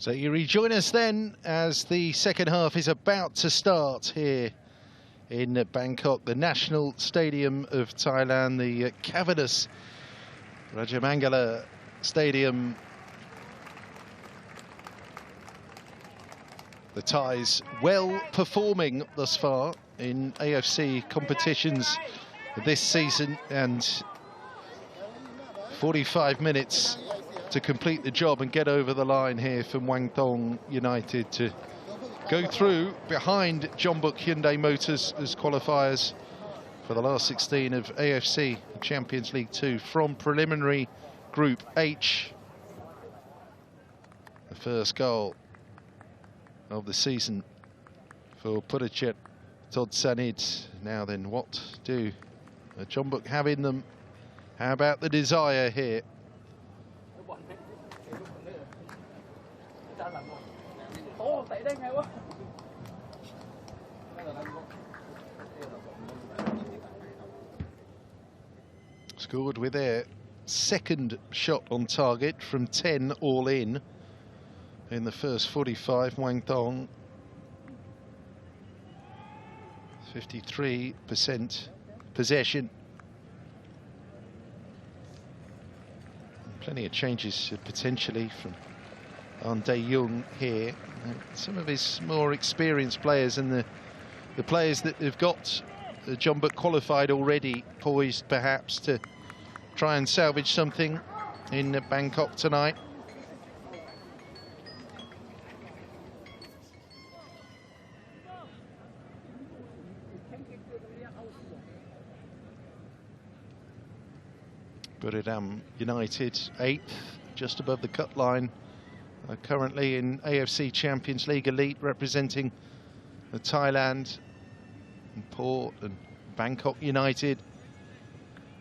So you rejoin us then as the second half is about to start here in Bangkok, the national stadium of Thailand, the cavernous Rajamangala Stadium. The Thais well performing thus far in AFC competitions this season, and 45 minutes to complete the job and get over the line here for Muangthong United to go through behind Jeonbuk Hyundai Motors as qualifiers for the last 16 of AFC Champions League 2 from preliminary Group H. The first goal of the season for Purachet Todsanid. Now then, what do Jeonbuk have in them? How about the desire here? Scored with their second shot on target from 10 all in the first 45. Muangthong 53% possession. Plenty of changes potentially from An Dae-jung here. Some of his more experienced players and the players that have got Jeonbuk qualified already, poised perhaps to try and salvage something in Bangkok tonight. Buriram United 8th, just above the cut line, currently in AFC Champions League Elite, representing Thailand. And Port and Bangkok United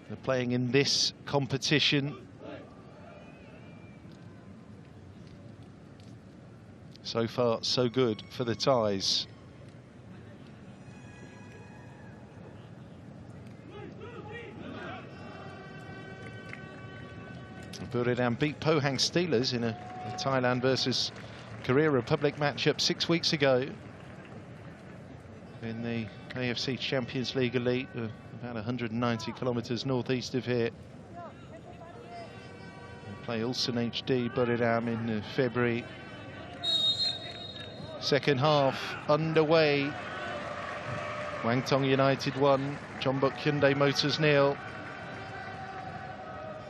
are playing in this competition. So far, so good for the Thais. Buriram beat Pohang Steelers in a Thailand versus Korea Republic matchup 6 weeks ago in the AFC Champions League Elite, about 190 kilometres northeast of here. We'll play Ulsan HD Buriram in February. Second half underway. Muangthong United 1, Jeonbuk Hyundai Motors 0.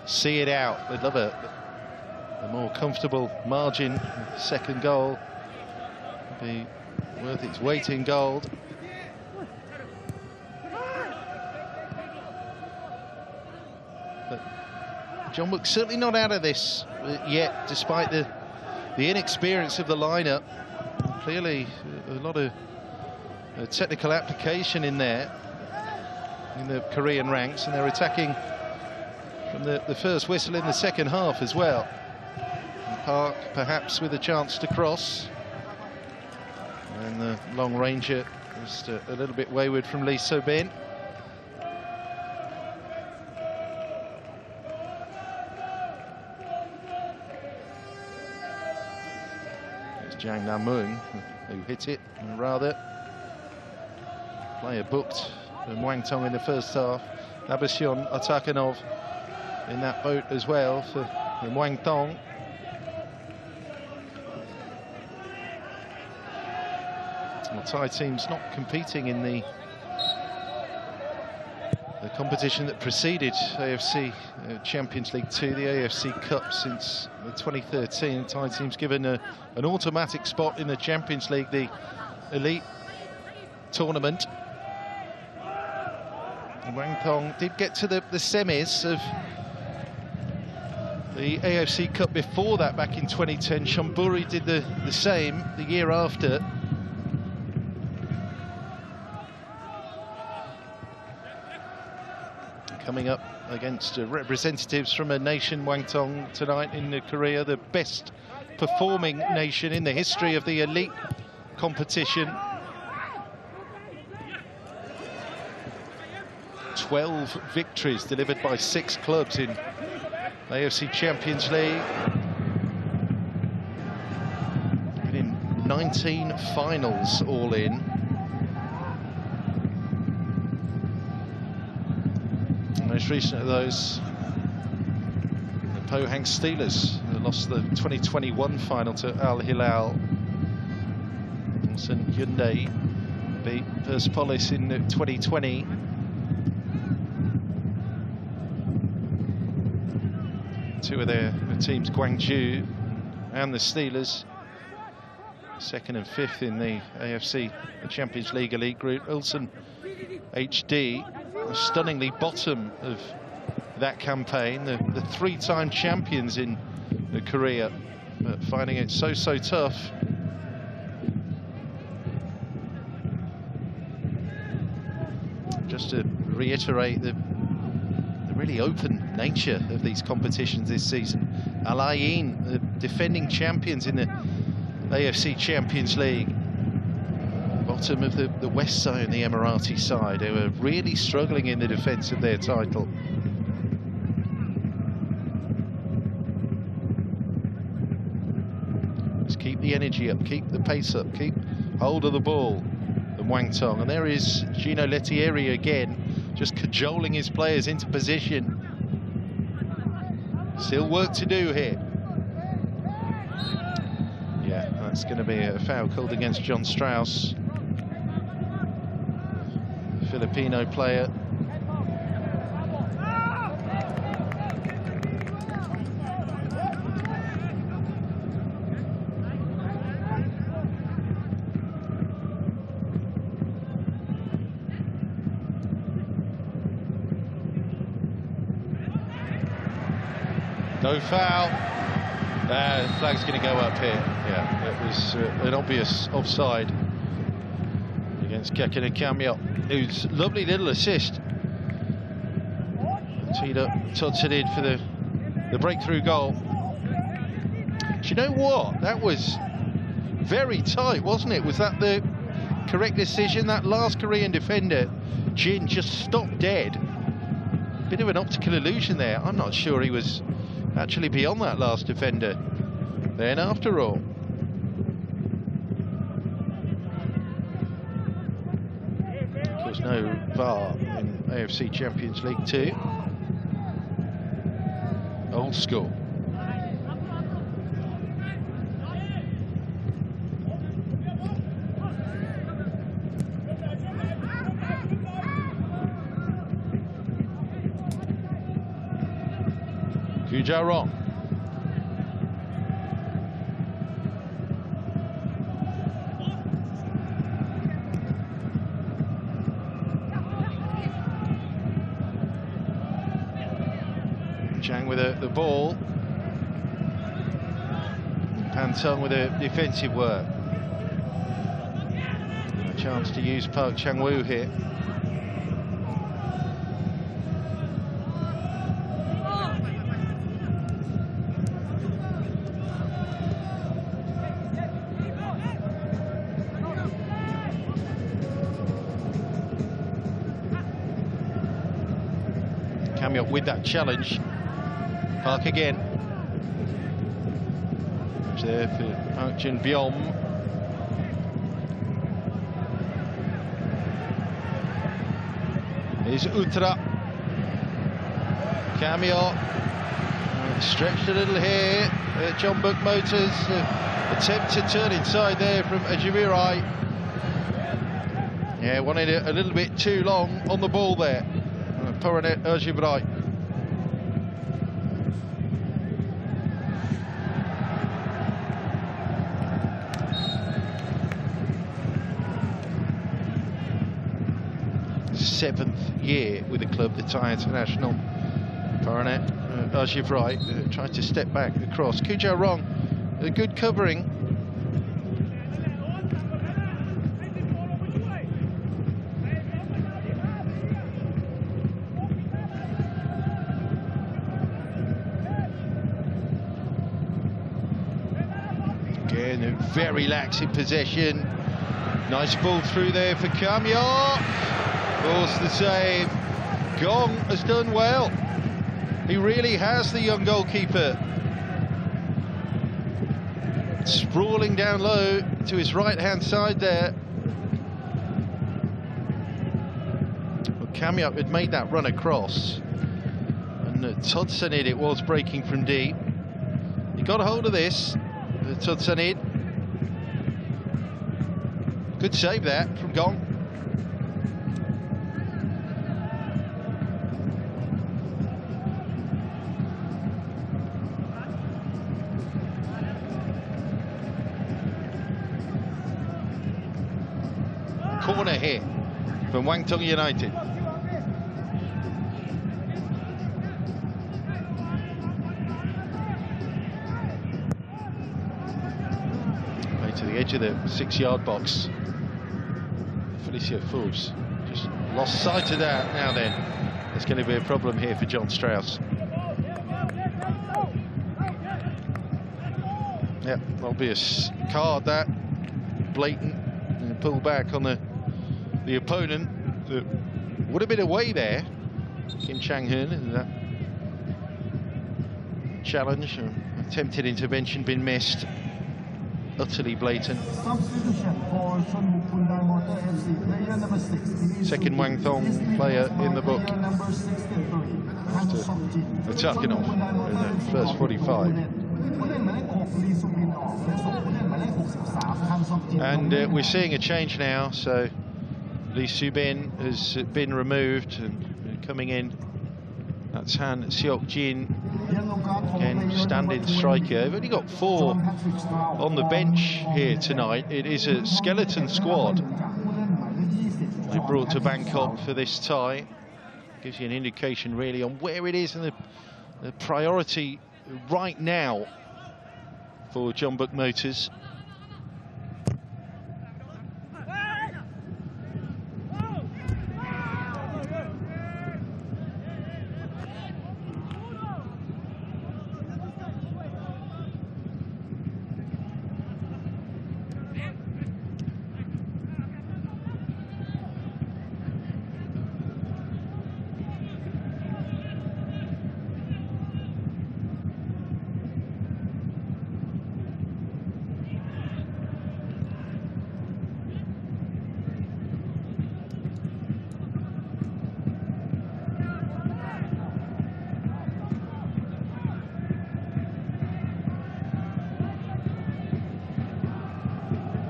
See it out. They'd love a more comfortable margin. Second goal would be worth its weight in gold. But Jeonbuk certainly not out of this yet, despite the inexperience of the lineup. Clearly a lot of technical application in there in the Korean ranks, and they're attacking from the first whistle in the second half as well. And Park perhaps with a chance to cross, and the long ranger just a little bit wayward from Lee So-bin. There's Jang Nam-moon who hit it, and rather player booked for Muangthong in the first half. Nabasion Atakanov in that boat as well for Muangthong. Well, Thai team's not competing in the competition that preceded AFC Champions League 2, the AFC Cup, since 2013. Thai team's given an automatic spot in the Champions League, the elite tournament. Muangthong did get to the semis of the AFC Cup before that, back in 2010. Chonburi did the same the year after. Coming up against representatives from a nation, Muangthong, tonight in Korea, the best performing nation in the history of the elite competition. 12 victories delivered by 6 clubs in AFC Champions League. 19 finals all in. Most recent of those, the Pohang Steelers, who lost the 2021 final to Al Hilal. Jeonbuk Hyundai beat Persepolis in 2020. Two of their teams, Gwangju and the Steelers, 2nd and 5th in the AFC Champions League Elite Group. Ulsan HD, stunningly bottom of that campaign, the 3-time champions in Korea, but finding it so tough. Just to reiterate the really open nature of these competitions this season. Al Ain, the defending champions in the AFC Champions League, bottom of the West Zone, the Emirati side, who are really struggling in the defence of their title. Just keep the energy up, keep the pace up, keep hold of the ball. The Muangthong, and there is Gino Lettieri again, just cajoling his players into position. Still work to do here. Yeah, that's going to be a foul called against John Strauss, Filipino player. No foul. The flag's going to go up here. Yeah, it was an obvious offside against Gekina Kamyo, whose lovely little assist teed up Tottenham for the breakthrough goal. Do you know what? That was very tight, wasn't it? Was that the correct decision? That last Korean defender, Jin, just stopped dead. Bit of an optical illusion there. I'm not sure he was actually beyond that last defender then, after all. Of course, no VAR in AFC Champions League 2. Old school. Jeonbuk. Chang with the ball. Pantong with the defensive work. A chance to use Park Chang-woo here. Kamyo with that challenge. Park again. It's there for Park Jin-byom. Here's Utra. Kamyo stretched a little here. Jeonbuk Motors attempt to turn inside there from Ajivirai. Yeah, wanted it a little bit too long on the ball there. Puranet Ajivirai. Seventh year with the club, the Thai international. Puranet Ajivirai tried to step back across. Jeonbuk, a good covering. Again, very lax in possession. Nice ball through there for Kamyo. Of course, the save. Gong has done well. He really has, the young goalkeeper. Sprawling down low to his right-hand side there. Well, Kamyuk had made that run across, and Todsanid it was breaking from deep. He got a hold of this, Todsanid. Good save there from Gong. Corner here from Muangthong United. Way to the edge of the 6-yard box. Felicio Forbes just lost sight of that. Now then, there's going to be a problem here for John Strauss. Yep, obvious card that. Blatant pull back on the opponent. That would have been away there. Kim Chang-hun and that challenge, attempted intervention been missed. Utterly blatant. Second Muangthong player in the book. Atakinov in the first 45. And we're seeing a change now, so Lee Subin has been removed, and coming in, that's Han Seok-jin, again, stand-in striker. They've only got 4 on the bench here tonight. It is a skeleton squad they brought to Bangkok for this tie. Gives you an indication really on where it is and the priority right now for Jeonbuk Motors.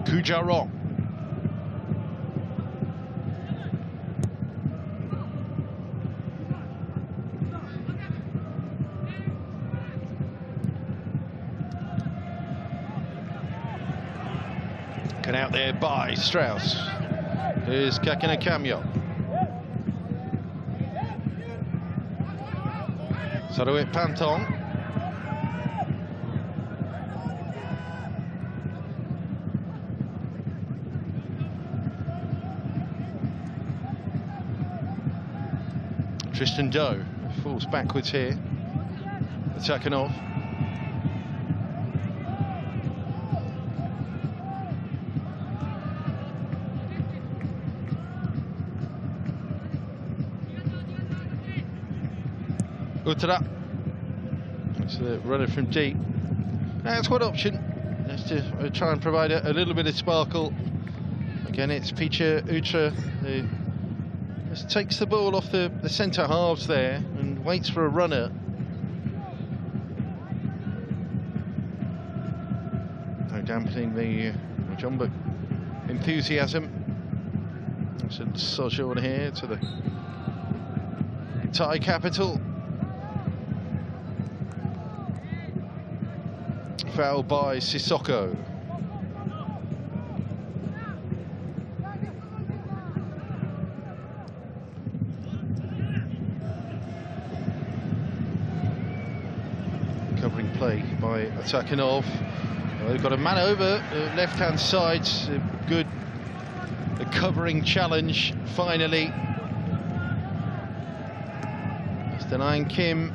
Kujarong. Taken out there by Strauss. Here's Kakina Kamyuk. Sarawit Pantong. Tristan Doe falls backwards here. Atakinov. Uttara. That's the runner from deep. That's one option. Just to try and provide a little bit of sparkle. Again, it's Picha Utra who just takes the ball off the centre halves there and waits for a runner. No dampening the Jeonbuk enthusiasm. That's a sojourn here to the Thai capital. Foul by Sissoko. Covering play by Atakinov. They've got a man over left-hand side. A good covering challenge finally. It's denying Kim.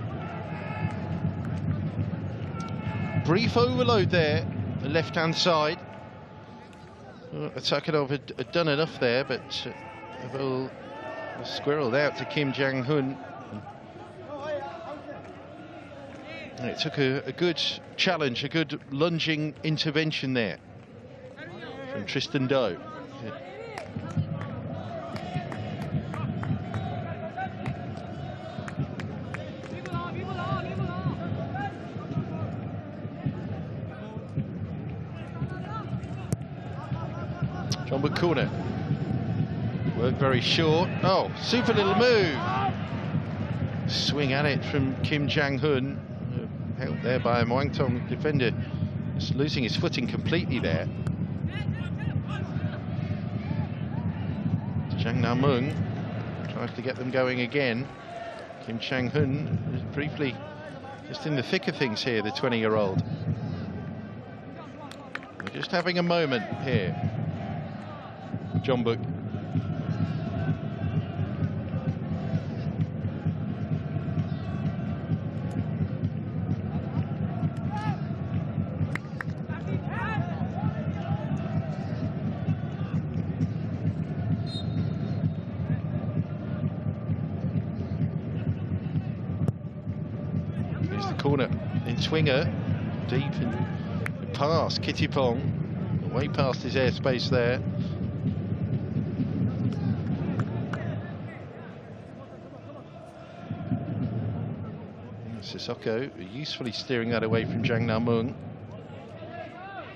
Brief overload there, the left-hand side. Atakinov had done enough there, but the ball was squirreled out to Kim Jang-hun. It took a good challenge, a good lunging intervention there from Tristan Doe. Jeonbuk corner. Worked very short. Oh, super little move. Swing at it from Kim Jang-hun. Held there by a Muangthong defender. Just losing his footing completely there. Jang Na-mung tries to get them going again. Kim Jang-hun is briefly just in the thick of things here, the 20-year-old. We're just having a moment here. Jeonbuk. Here's the corner in swinger, deep and past Kittipong, way past his airspace there. Sissoko usefully steering that away from Jang Na-mung.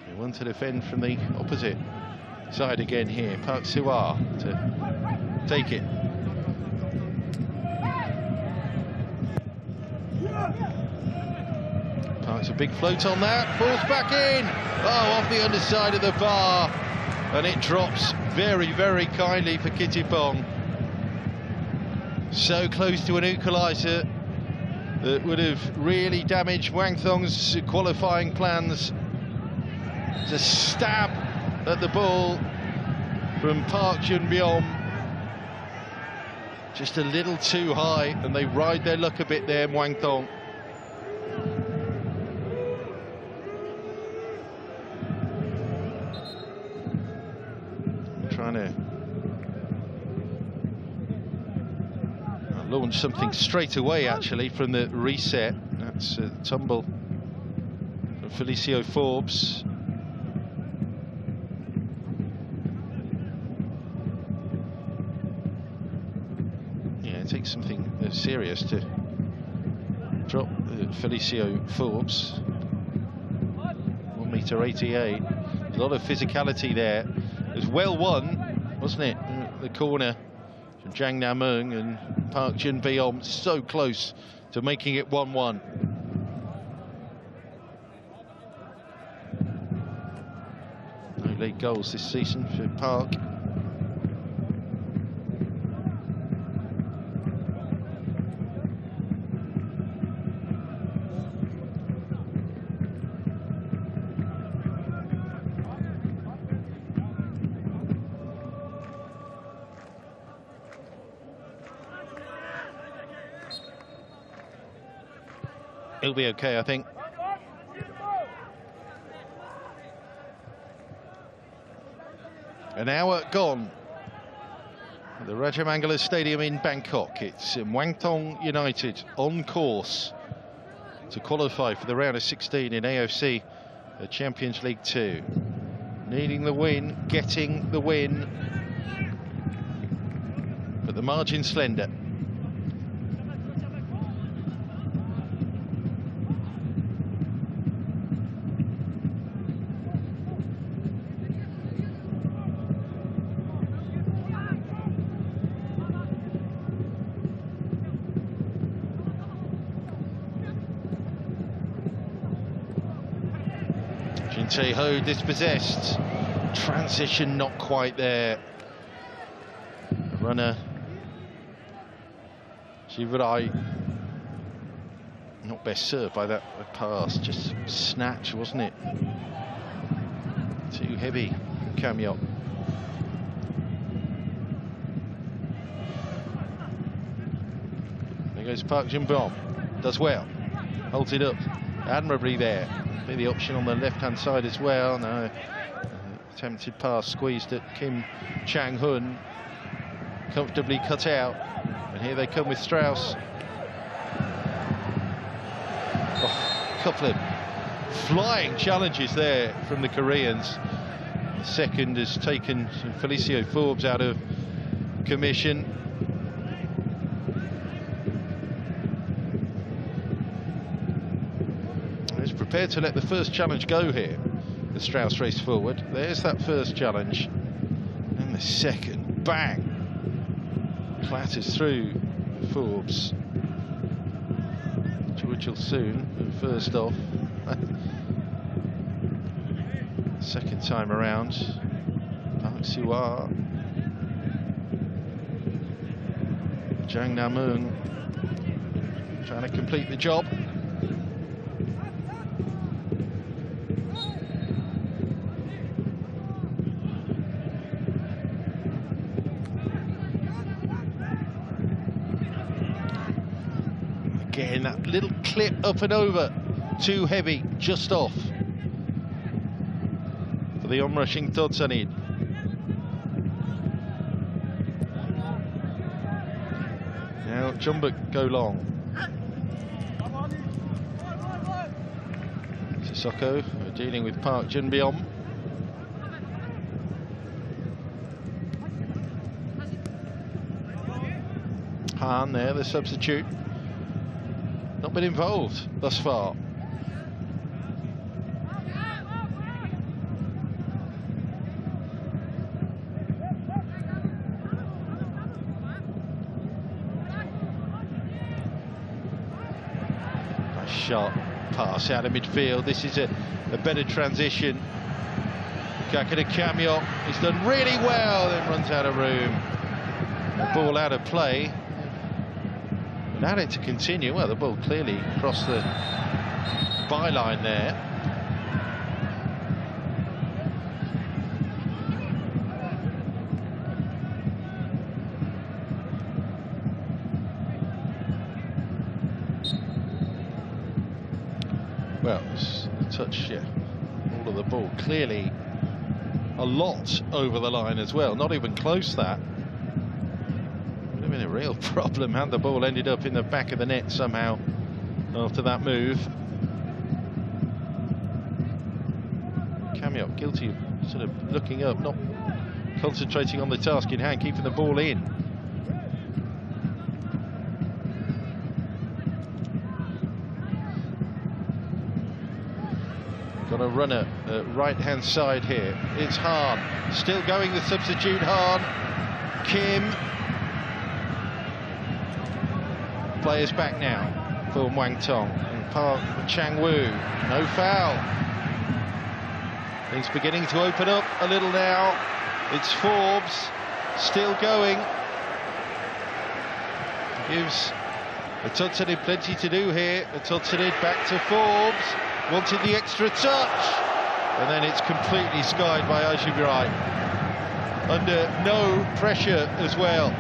They want to defend from the opposite side again here. Park Seo-ah to take it. Park's a big float on that, falls back in. Oh, off the underside of the bar, and it drops very, very kindly for Kittipong. So close to an equaliser. That would have really damaged Muangthong's qualifying plans. To stab at the ball from Park Jun-byom. Just a little too high, and they ride their luck a bit there, Muangthong. Trying to launch something straight away, actually, from the reset. That's a tumble from Felicio Forbes. Yeah, it takes something serious to drop Felicio Forbes. 1.88 m. A lot of physicality there. It was well won, wasn't it? The corner from Jang Na-mung and Park Jun-byom so close to making it 1-1. No late goals this season for Park. He'll be okay, I think. An hour gone at the Rajamangala Stadium in Bangkok. It's Muangthong United on course to qualify for the round of 16 in AFC Champions League 2. Needing the win, getting the win, but the margin slender. Tae-ho dispossessed. Transition not quite there. The runner Jivurai not best served by that pass. Just snatch, wasn't it? Too heavy, Kamyok. There goes Park Jun-byom. Does well. Holds it up admirably there. The option on the left-hand side as well. No, attempted pass squeezed at Kim Jang-hun, comfortably cut out, and here they come with Strauss. Oh, a couple of flying challenges there from the Koreans. The second has taken Felicio Forbes out of commission. He's prepared to let the first challenge go here. The Strauss race forward. There's that first challenge. And the second, bang! Clatters through Forbes. George will soon, first off. Second time around. Park Siwa. Jang Namung trying to complete the job. Again, that little clip up and over, too heavy, just off for the onrushing Todsanid. Now Jeonbuk go long. Sissoko dealing with Park Junbyeom. Han there, the substitute. Not been involved thus far. Nice sharp pass out of midfield. This is a better transition. Kakada Kamyok, he's done really well, then runs out of room. The ball out of play. Allowed it to continue. Well, the ball clearly crossed the byline there. Well, a touch, yeah, all of the ball. Clearly a lot over the line as well. Not even close, that. Been a real problem had the ball ended up in the back of the net somehow after that move. Kamyok guilty of sort of looking up, not concentrating on the task in hand, keeping the ball in. Got a runner right hand side here. It's Han, still going, the substitute Han. Kim. Players back now for Muangthong and Park Chang-woo. No foul. Things beginning to open up a little now. It's Forbes still going. Gives the Todsanid plenty to do here. The Todsanid back to Forbes. Wanted the extra touch. And then it's completely skied by Ajibirai. Under no pressure as well.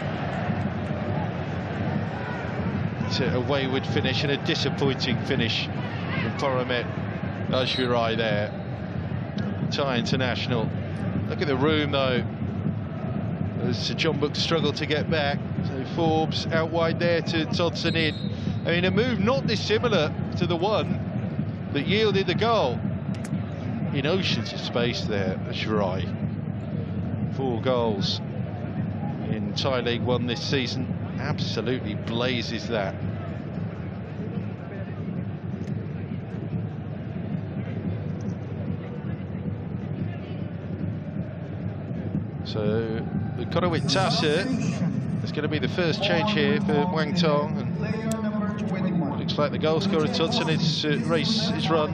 It's a wayward finish and a disappointing finish from Poromet Ajvirai there. Thai international. Look at the room though, as Jeonbuk struggled to get back. So Forbes out wide there to Todsanid. I mean, a move not dissimilar to the one that yielded the goal. In oceans of space there, Ajvirai. 4 goals in Thai League One this season. Absolutely blazes that. So the Korowit Tasa is going to be the first change here for Muangthong, and looks like the goal scorer Todsanid's race is run.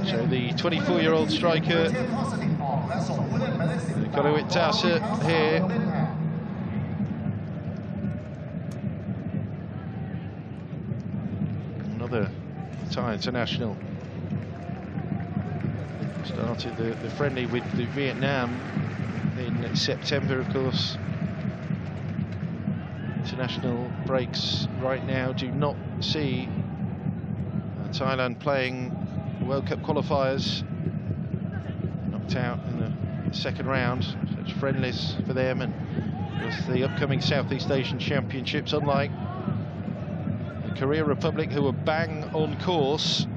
So the 24-year-old striker, Korowit Tasa here. Another Thai international. Started the friendly with Vietnam in September, of course. International breaks right now do not see Thailand playing World Cup qualifiers. Knocked out in the second round, so it's friendlies for them, and with the upcoming Southeast Asian Championships, unlike Korea Republic, who were bang on course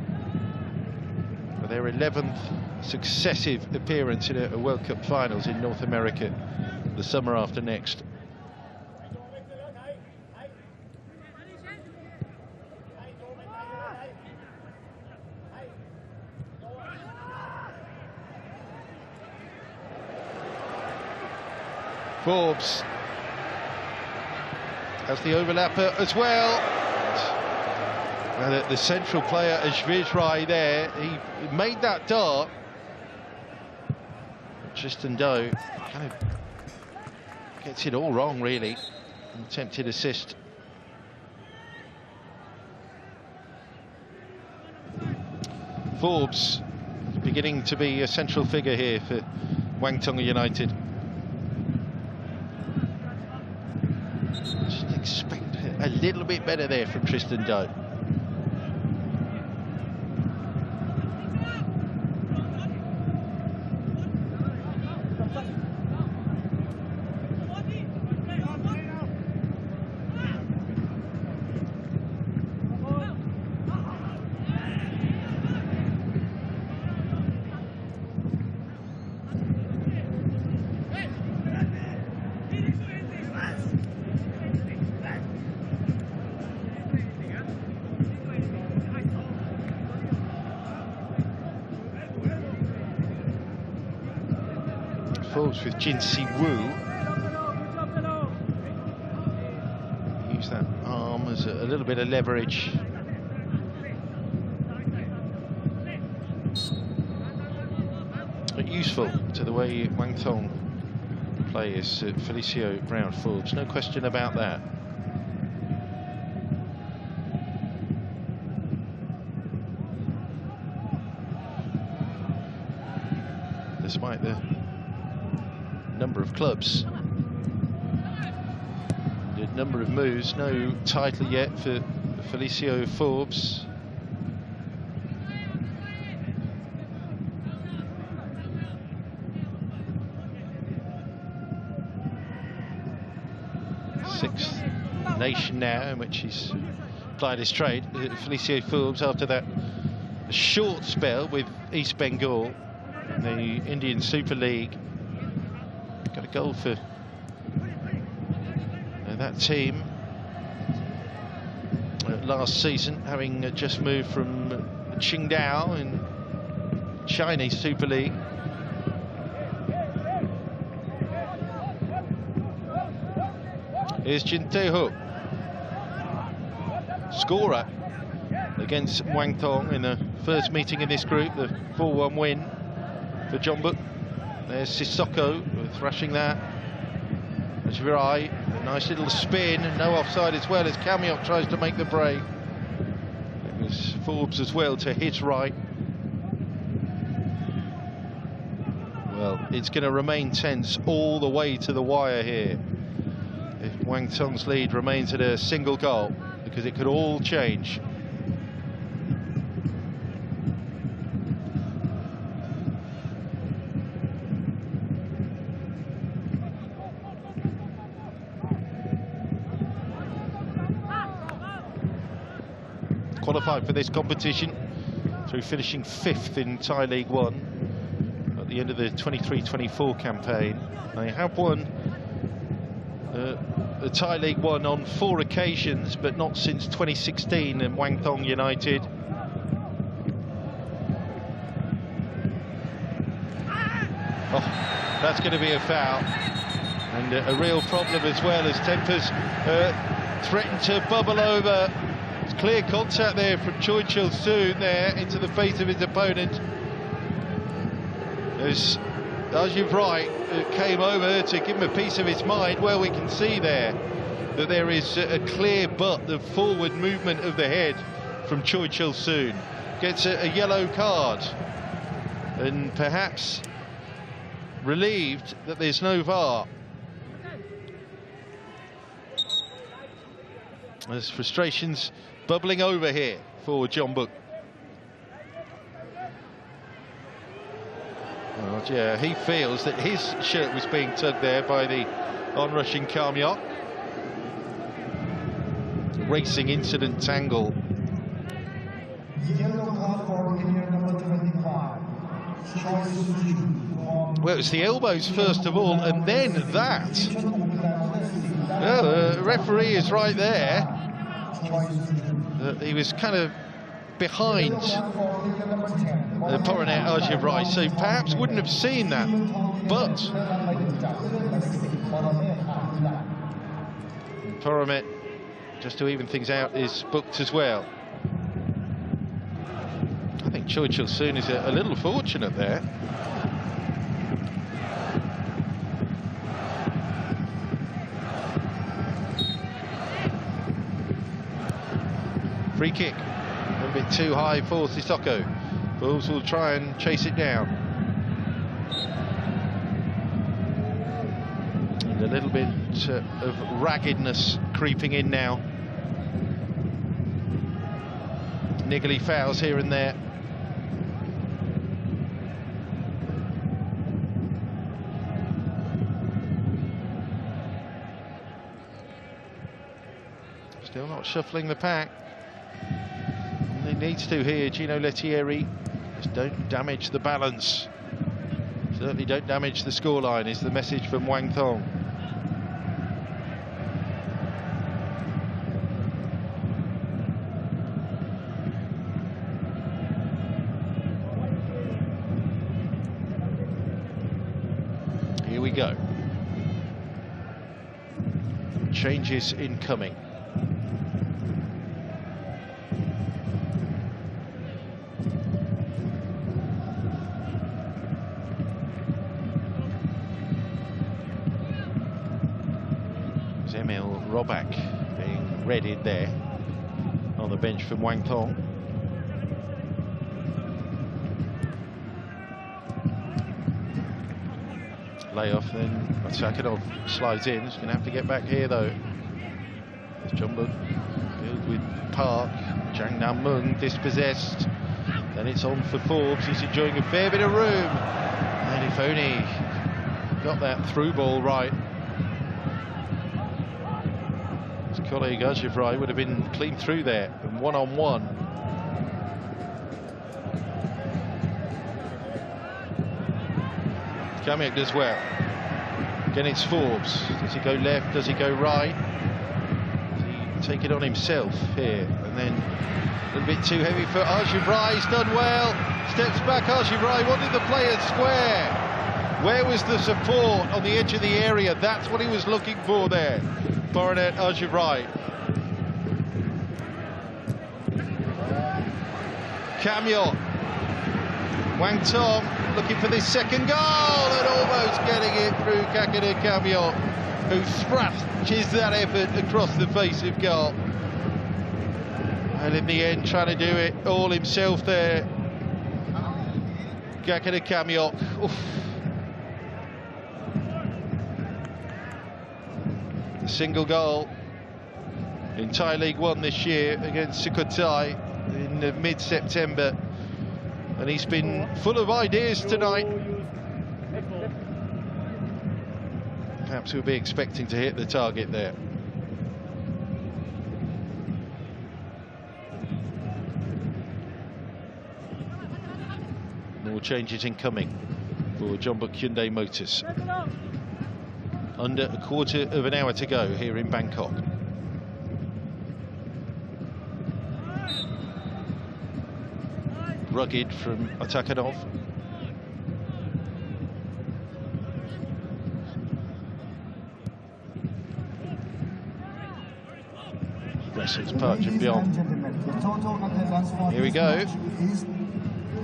for their 11th successive appearance in a World Cup finals in North America the summer after next. Forbes has the overlapper as well. And the central player, Ajvizrai, there, he made that dart. Tristan Doe kind of gets it all wrong, really. An attempted assist. Forbes beginning to be a central figure here for Muangthong United. Just expect a little bit better there from Tristan Doe. Forbes with Jinsi Wu. Use that arm as a little bit of leverage. But useful to the way Muangthong play is Felicio Brown Forbes, no question about that. Despite the number of clubs, the number of moves, no title yet for Felicio Forbes. Sixth nation now in which he's plied his trade. Felicio Forbes, after that short spell with East Bengal in the Indian Super League, got a goal for that team last season, having just moved from Qingdao in Chinese Super League. Here's Jin Tae-ho, scorer against Muangthong in the first meeting in this group, the 4-1 win for Jeonbuk. There's Sissoko thrashing that. Ajvizrai, a nice little spin, and no offside as well as Kamyok tries to make the break. It was Forbes as well to his right. Well, it's going to remain tense all the way to the wire here if Muangthong's lead remains at a single goal, because it could all change. Qualified for this competition through finishing 5th in Thai League One at the end of the 23-24 campaign. They have won the Thai League One on 4 occasions, but not since 2016 in Muangthong United. Oh, that's going to be a foul, and a real problem as well, as tempers threaten to bubble over. It's clear contact there from Choi Chil-soon there into the face of his opponent. As Ajvizrai came over to give him a piece of his mind. Well, we can see there that there is a clear but the forward movement of the head from Choi Chil-soon. Gets a yellow card, and perhaps relieved that there's no VAR. There's frustrations bubbling over here for Jeonbuk. Well, yeah, he feels that his shirt was being tugged there by the onrushing Kamyok. racing incident tangle. Yellow card for player number 25. Well, it's the elbows first of all, and then that. Well, the referee is right there. He was kind of behind Poromet Ajivrai, so perhaps wouldn't have seen that, but Poromet, just to even things out, is booked as well. I think Choi Chul-soon is a little fortunate there. Free kick, a little bit too high for Sissoko. Bulls will try and chase it down. And a little bit of raggedness creeping in now. Niggly fouls here and there. Still not shuffling the pack. He needs to here, Gino Lettieri. Just don't damage the balance. Certainly don't damage the scoreline, is the message from Muangthong. Here we go. Changes incoming. Robak being readied there on the bench from Muangthong. Layoff, then Sakhanov slides in. He's going to have to get back here though. There's Jeonbuk, filled with Park. Jang Nam-mung dispossessed. Then it's on for Forbes. He's enjoying a fair bit of room. And if only got that through ball right, his colleague Ajivrai would have been clean through there and one-on-one. Kamiak does well. Again, it's Forbes. Does he go left? Does he go right? Does he take it on himself here? And then a little bit too heavy for Ajivrai. He's done well. Steps back. Ajivrai wanted the players square. Where was the support on the edge of the area? That's what he was looking for there. Poromet Ajivrai. Kamiak. Muangthong looking for this second goal and almost getting it through Kakadu Kamiak, who thrashes that effort across the face of goal. And in the end, trying to do it all himself there. Kakadu Kamiak. The single goal in Thai League One this year against Sukhothai in mid-September. And he's been full of ideas tonight. Perhaps we'll be expecting to hit the target there. More changes incoming for Jeonbuk Hyundai Motors. Under a quarter of an hour to go here in Bangkok. Rugged from Atakhanov. Wrestles Park Jeonbuk. Here we go.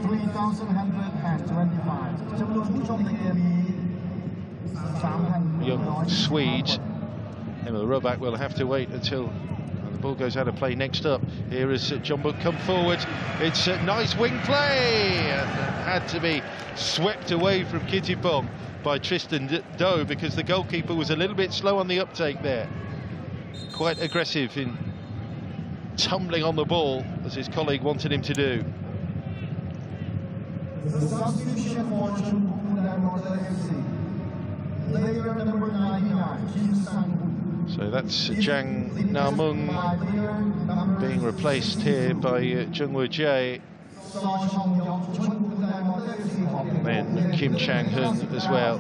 3,125. Young Swede. Emil Robak will have to wait until the ball goes out of play. Next up, here is Jeonbuk come forward. It's a nice wing play and had to be swept away from Kittipong by Tristan Doe because the goalkeeper was a little bit slow on the uptake there. Quite aggressive in tumbling on the ball as his colleague wanted him to do. The substitution for Jeonbuk AFC. Player number 99, Kim Sang-hoon. So So that's Jang Na-mung being replaced here by Jeonbuk Hyundai. Then Kim Chang-hun as well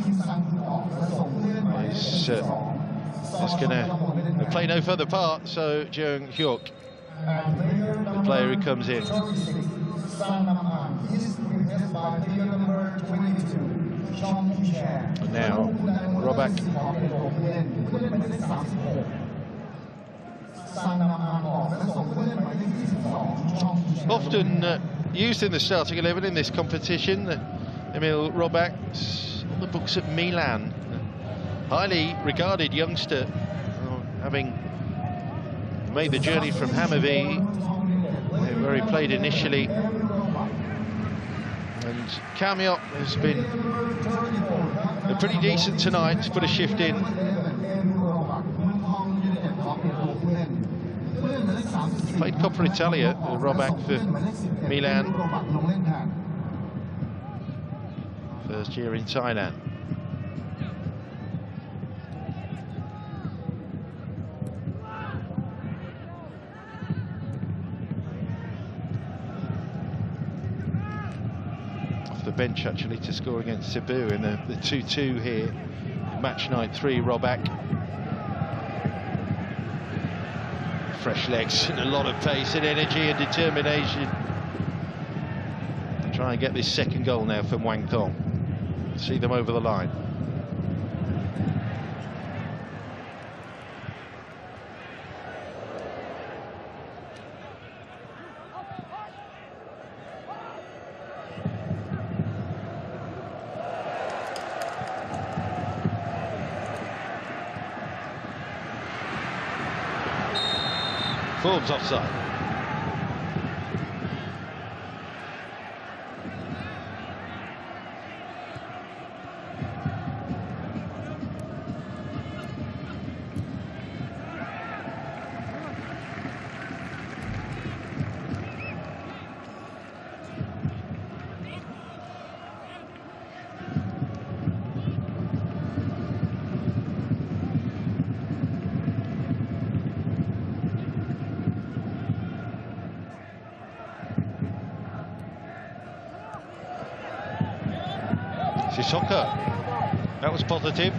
is going to play no further part, so Jeong Hyuk, the player who comes in. And now Robak. Often used in the starting 11 in this competition, Emil Robak's on the books at Milan. Highly regarded youngster, having made the journey from Hammarby, where he played initially. And Kamyop has been pretty decent tonight to put a shift in. Played Coppa Italia, Robak for Milan. First year in Thailand. Off the bench actually to score against Cebu in the 2-2 here. Match night 3, Robak. Fresh legs and a lot of pace and energy and determination. Try and get this second goal now for Muangthong. See them over the line. Forbes offside. Sissoko, that was positive.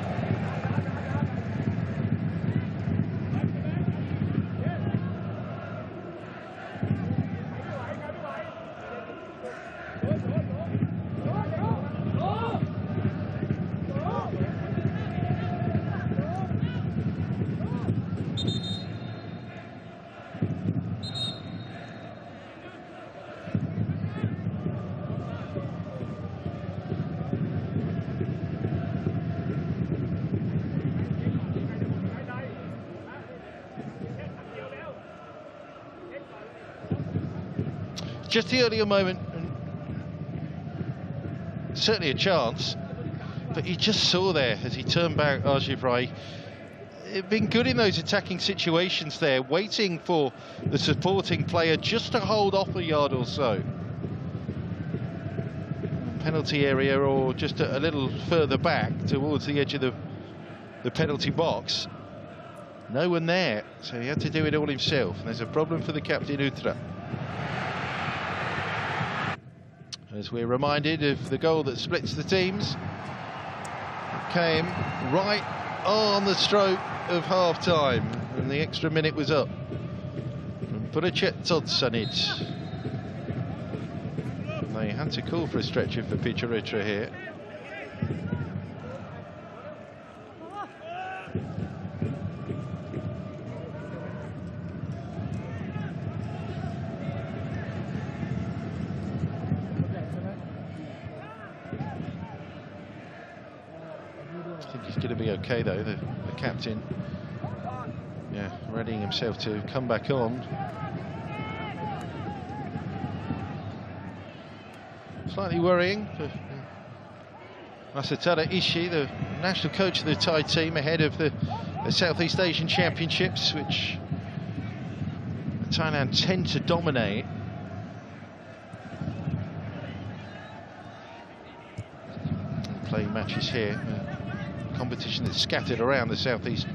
Just the earlier moment, and certainly a chance, but you just saw there as he turned back, Argivray. He'd been good in those attacking situations there, waiting for the supporting player just to hold off a yard or so. Penalty area or just a little further back towards the edge of the penalty box. No one there, so he had to do it all himself. And there's a problem for the captain, Utra. As we're reminded of the goal that splits the teams, it came right on the stroke of half-time, and the extra minute was up. And Purachet Todsanit. They had to call for a stretcher for Picharitra here. Going to be okay though, the captain, yeah, readying himself to come back on. Slightly worrying for Masatara Ishii, the national coach of the Thai team, ahead of the Southeast Asian Championships, which Thailand tend to dominate. Playing matches here. competition that's scattered around the Southeast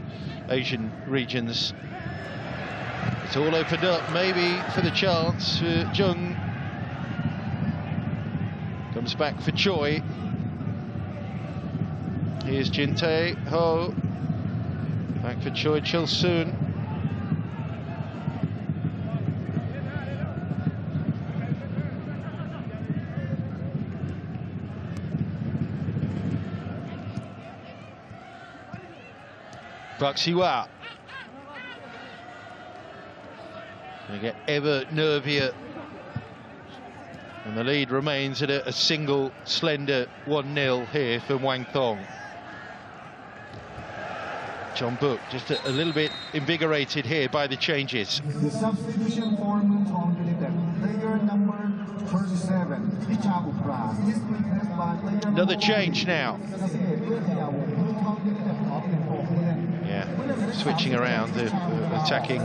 Asian regions. It's all opened up, maybe for the chance. Jung comes back for Choi. Here's Jin Tae Ho. Back for Choi Chil Soon. Park Si-hwa. They get ever nervier, and the lead remains at a single slender 1-0 here for Muangthong. Jeonbuk just a little bit invigorated here by the changes. The substitution for Muangthong United, player number 37, is replaced by player Another change now. Yeah, switching around the attacking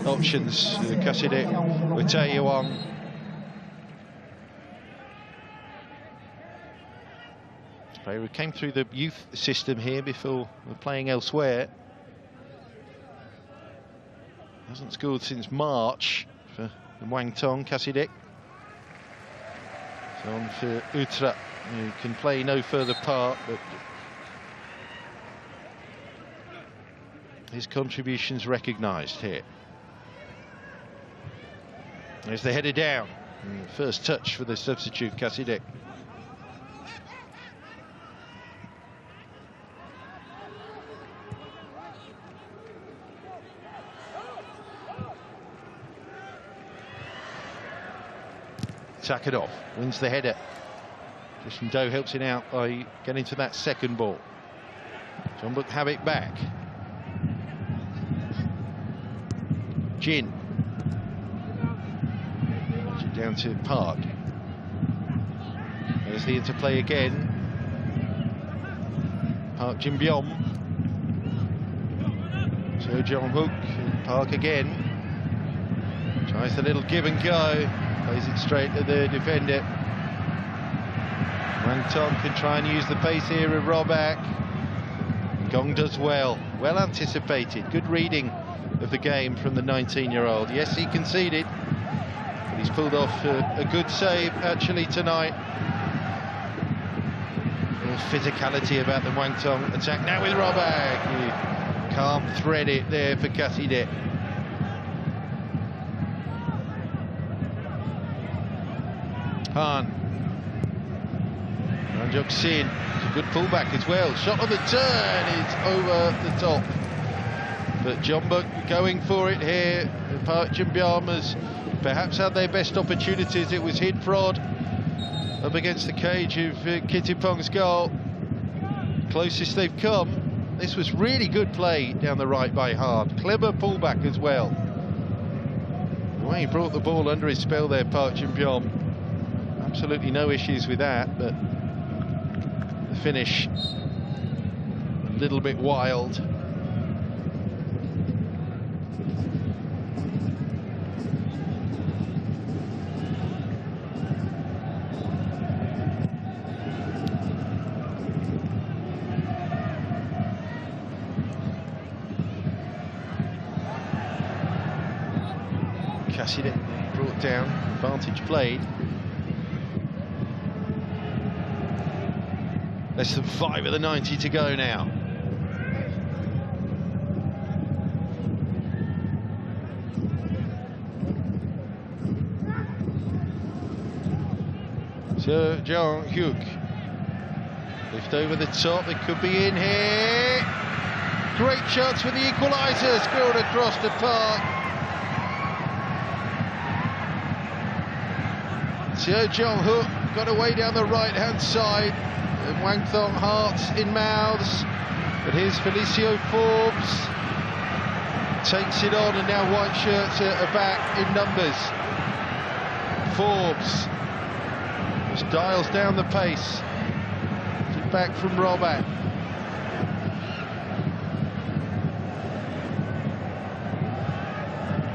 options. Kasidek with Tae Yuan. Player who came through the youth system here before playing elsewhere. Hasn't scored since March for the Muangthong. Kasidek. So on for Utra, who can play no further part, but his contributions recognised here. There's the header down. First touch for the substitute, Kasidek. Sakharov wins the header. Christian Doe helps him out by getting to that second ball. Jeonbuk have it back. Jin. Down to Park. There's the interplay again. Park Jin-byom. So Jeonbuk, Park again. Tries the little give and go. Plays it straight to the defender. Muangthong can try and use the pace here with Robak. Gong does well. Well anticipated. Good reading of the game from the 19-year-old. Yes, he conceded, but he's pulled off a good save actually tonight. More physicality about the Muangthong attack now with Robak. He can't thread it there for Kasidek. Han. Ranjok Sin, it's a good pullback as well. Shot on the turn is over the top. But Jeonbuk going for it here. Park Jin-byom has perhaps had their best opportunities. It was Hidfrod up against the cage of Kittipong's goal. Closest they've come. This was really good play down the right by Han. Clever pullback as well. The way he brought the ball under his spell there, Park Jin-byom. Absolutely no issues with that, but the finish a little bit wild. Kasidek brought down, advantage played. Less than 5 of the 90 to go now. So Jeonhyuk lift over the top. It could be in here. Great chance for the equaliser. Squirreled across the park. So Jeonhyuk got away down the right-hand side. Muangthong hearts in mouths, but here's Felicio Forbes, takes it on, and now white shirts are back in numbers. Forbes just dials down the pace. It's back from Robak.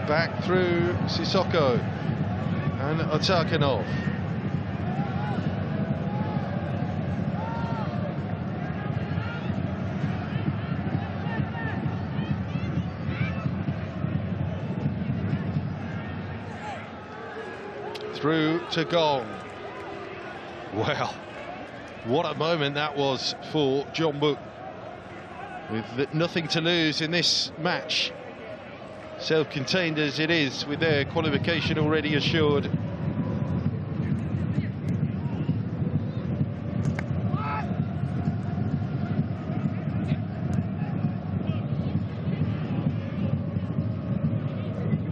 Back through Sissoko and Otakanov. through to Gong. Well, what a moment that was for Jeonbuk, with nothing to lose in this match, self-contained as it is, with their qualification already assured.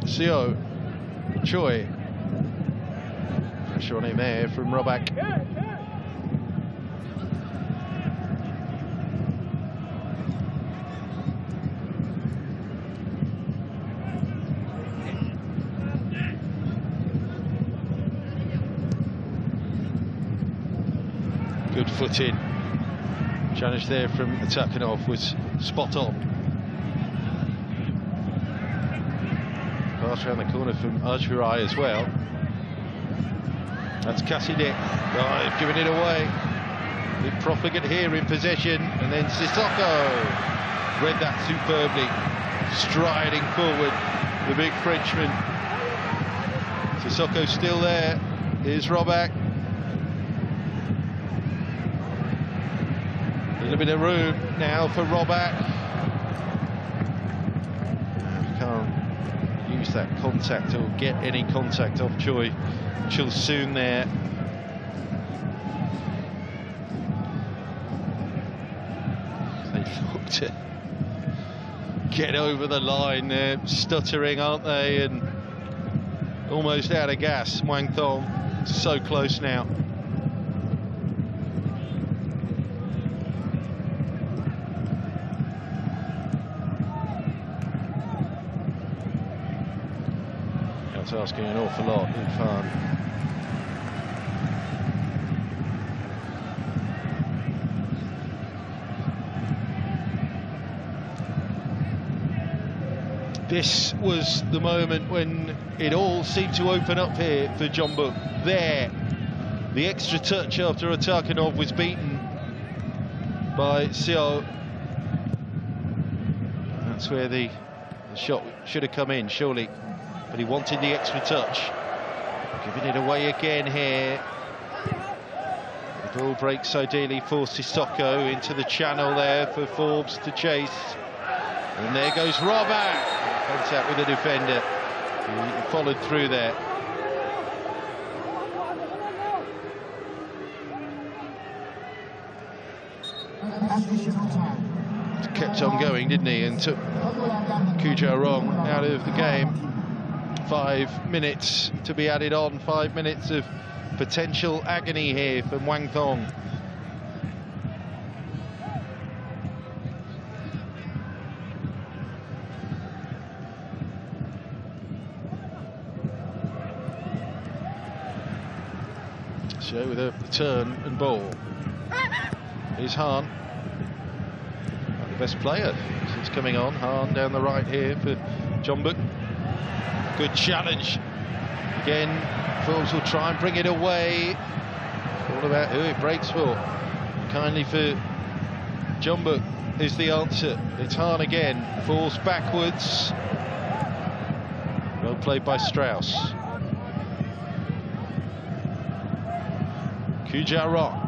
Seo Choi, pressure on him there from Robak. Good footing. Challenge there from Atakanov was spot on. Pass around the corner from Ajvirai as well. That's Kasidik. Oh, he's giving it away. Bit profligate here in possession, and then Sissoko read that superbly, striding forward, the big Frenchman. Sissoko still there. Here's Robak. A little bit of room now for Robak. Use that contact or get any contact off Choi soon there. They look to get over the line. They're stuttering, aren't they? And almost out of gas. Muangthong so close now. Asking an awful lot in fun. This was the moment when it all seemed to open up here for Jeonbuk. There, the extra touch after Atakanov was beaten by Seo. That's where the shot should have come in, surely. But he wanted the extra touch. Giving it away again here. The ball breaks ideally for Sissoko into the channel there for Forbes to chase. And there goes Robak. Contact with the defender. He followed through there. Kept on going, didn't he? And took Kujarong out of the game. 5 minutes to be added on, 5 minutes of potential agony here for Muangthong. So with a turn and ball. Here's Hahn, the best player since coming on. Hahn down the right here for Jeonbuk. Good challenge. Again, Forbes will try and bring it away. All about who it breaks for. Kindly for Jeonbuk is the answer. It's Hahn again. Falls backwards. Well played by Strauss. Kujarong.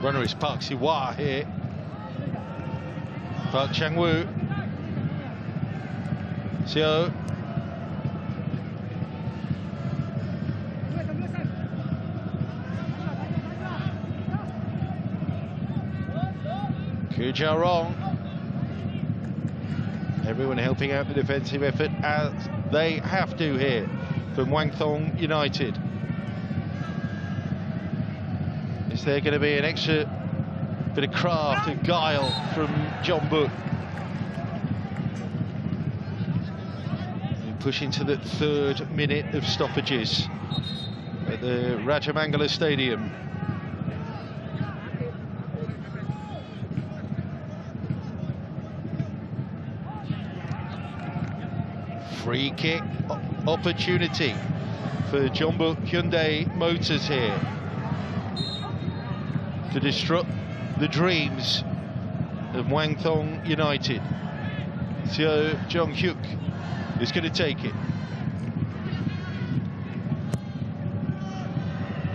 Runner is Park Si-hwa here. Park Chang-woo. Seo. Kujarong. Everyone helping out the defensive effort as they have to here for Muangthong United. Is there going to be an extra bit of craft and guile from Jeonbuk? Pushing to the 3rd minute of stoppages at the Rajamangala Stadium. Free kick opportunity for Jeonbuk Hyundai Motors here to disrupt the dreams of Muangthong United. So Jeonbuk is going to take it.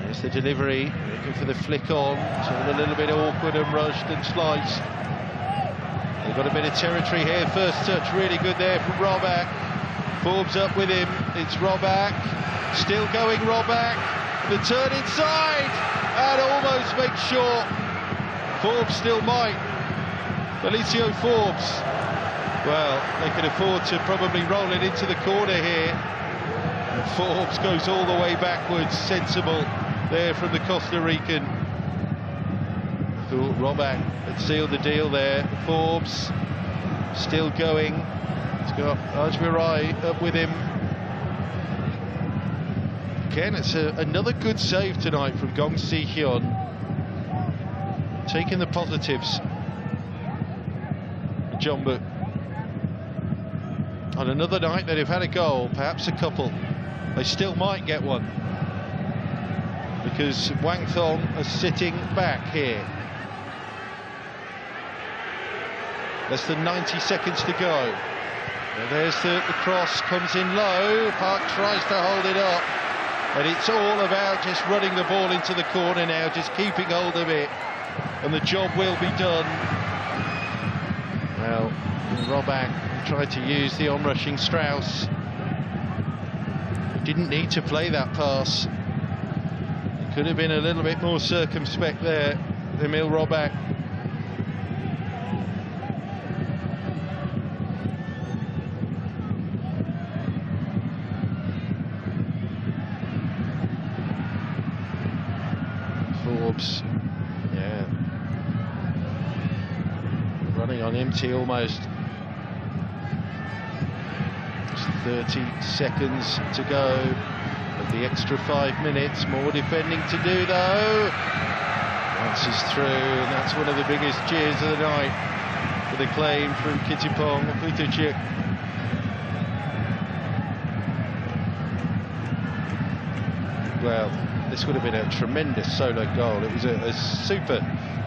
There's the delivery, looking for the flick on. So a little bit awkward and rushed and sliced. They've got a bit of territory here. First touch really good there from Robak. Forbes up with him. It's Robak. Still going Robak. The turn inside and almost makes short. Forbes still might. Felicio Forbes. Well, they could afford to probably roll it into the corner here. And Forbes goes all the way backwards. Sensible there from the Costa Rican. Thought Robak had sealed the deal there. Forbes still going. He's got Ajmirai up with him. Again, it's another good save tonight from Gong Si-hyun. Taking the positives. Jeonbuk. On another night they'd have had a goal, perhaps a couple. They still might get one, because Muangthong are sitting back here. Less than 90 seconds to go. And there's the cross, comes in low. Park tries to hold it up, and it's all about just running the ball into the corner now, just keeping hold of it, and the job will be done. Well, Robak tried to use the onrushing Strauss. Didn't need to play that pass. He could have been a little bit more circumspect there, Emil Robak. Forbes, yeah, running on empty almost. Just 30 seconds to go of the extra 5 minutes. More defending to do though. Bounces through, and that's one of the biggest cheers of the night for the claim from Kittipong Futuchik. Well, this would have been a tremendous solo goal. It was a super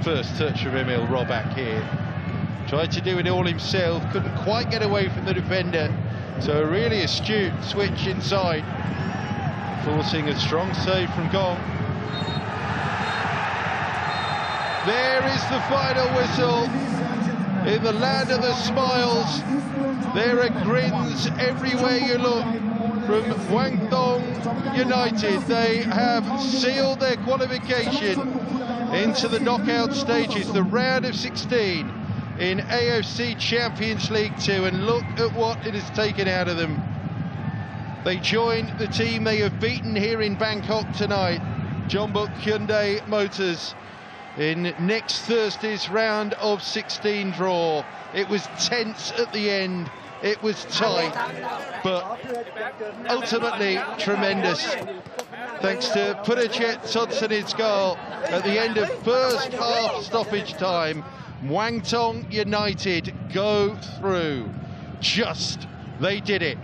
first touch from Emil Robak here. Tried to do it all himself, couldn't quite get away from the defender. So a really astute switch inside, forcing a strong save from Gong. There is the final whistle. In the land of the smiles, there are grins everywhere you look from Muangthong United. They have sealed their qualification into the knockout stages, the round of 16 in AFC Champions League 2, and look at what it has taken out of them. They join the team they have beaten here in Bangkok tonight, Jeonbuk Hyundai Motors, in next Thursday's round of 16 draw. It was tense at the end, it was tight, but ultimately tremendous. Thanks to Purachet Sodsanid's goal at the end of first half stoppage time, Muangthong United go through. They did it.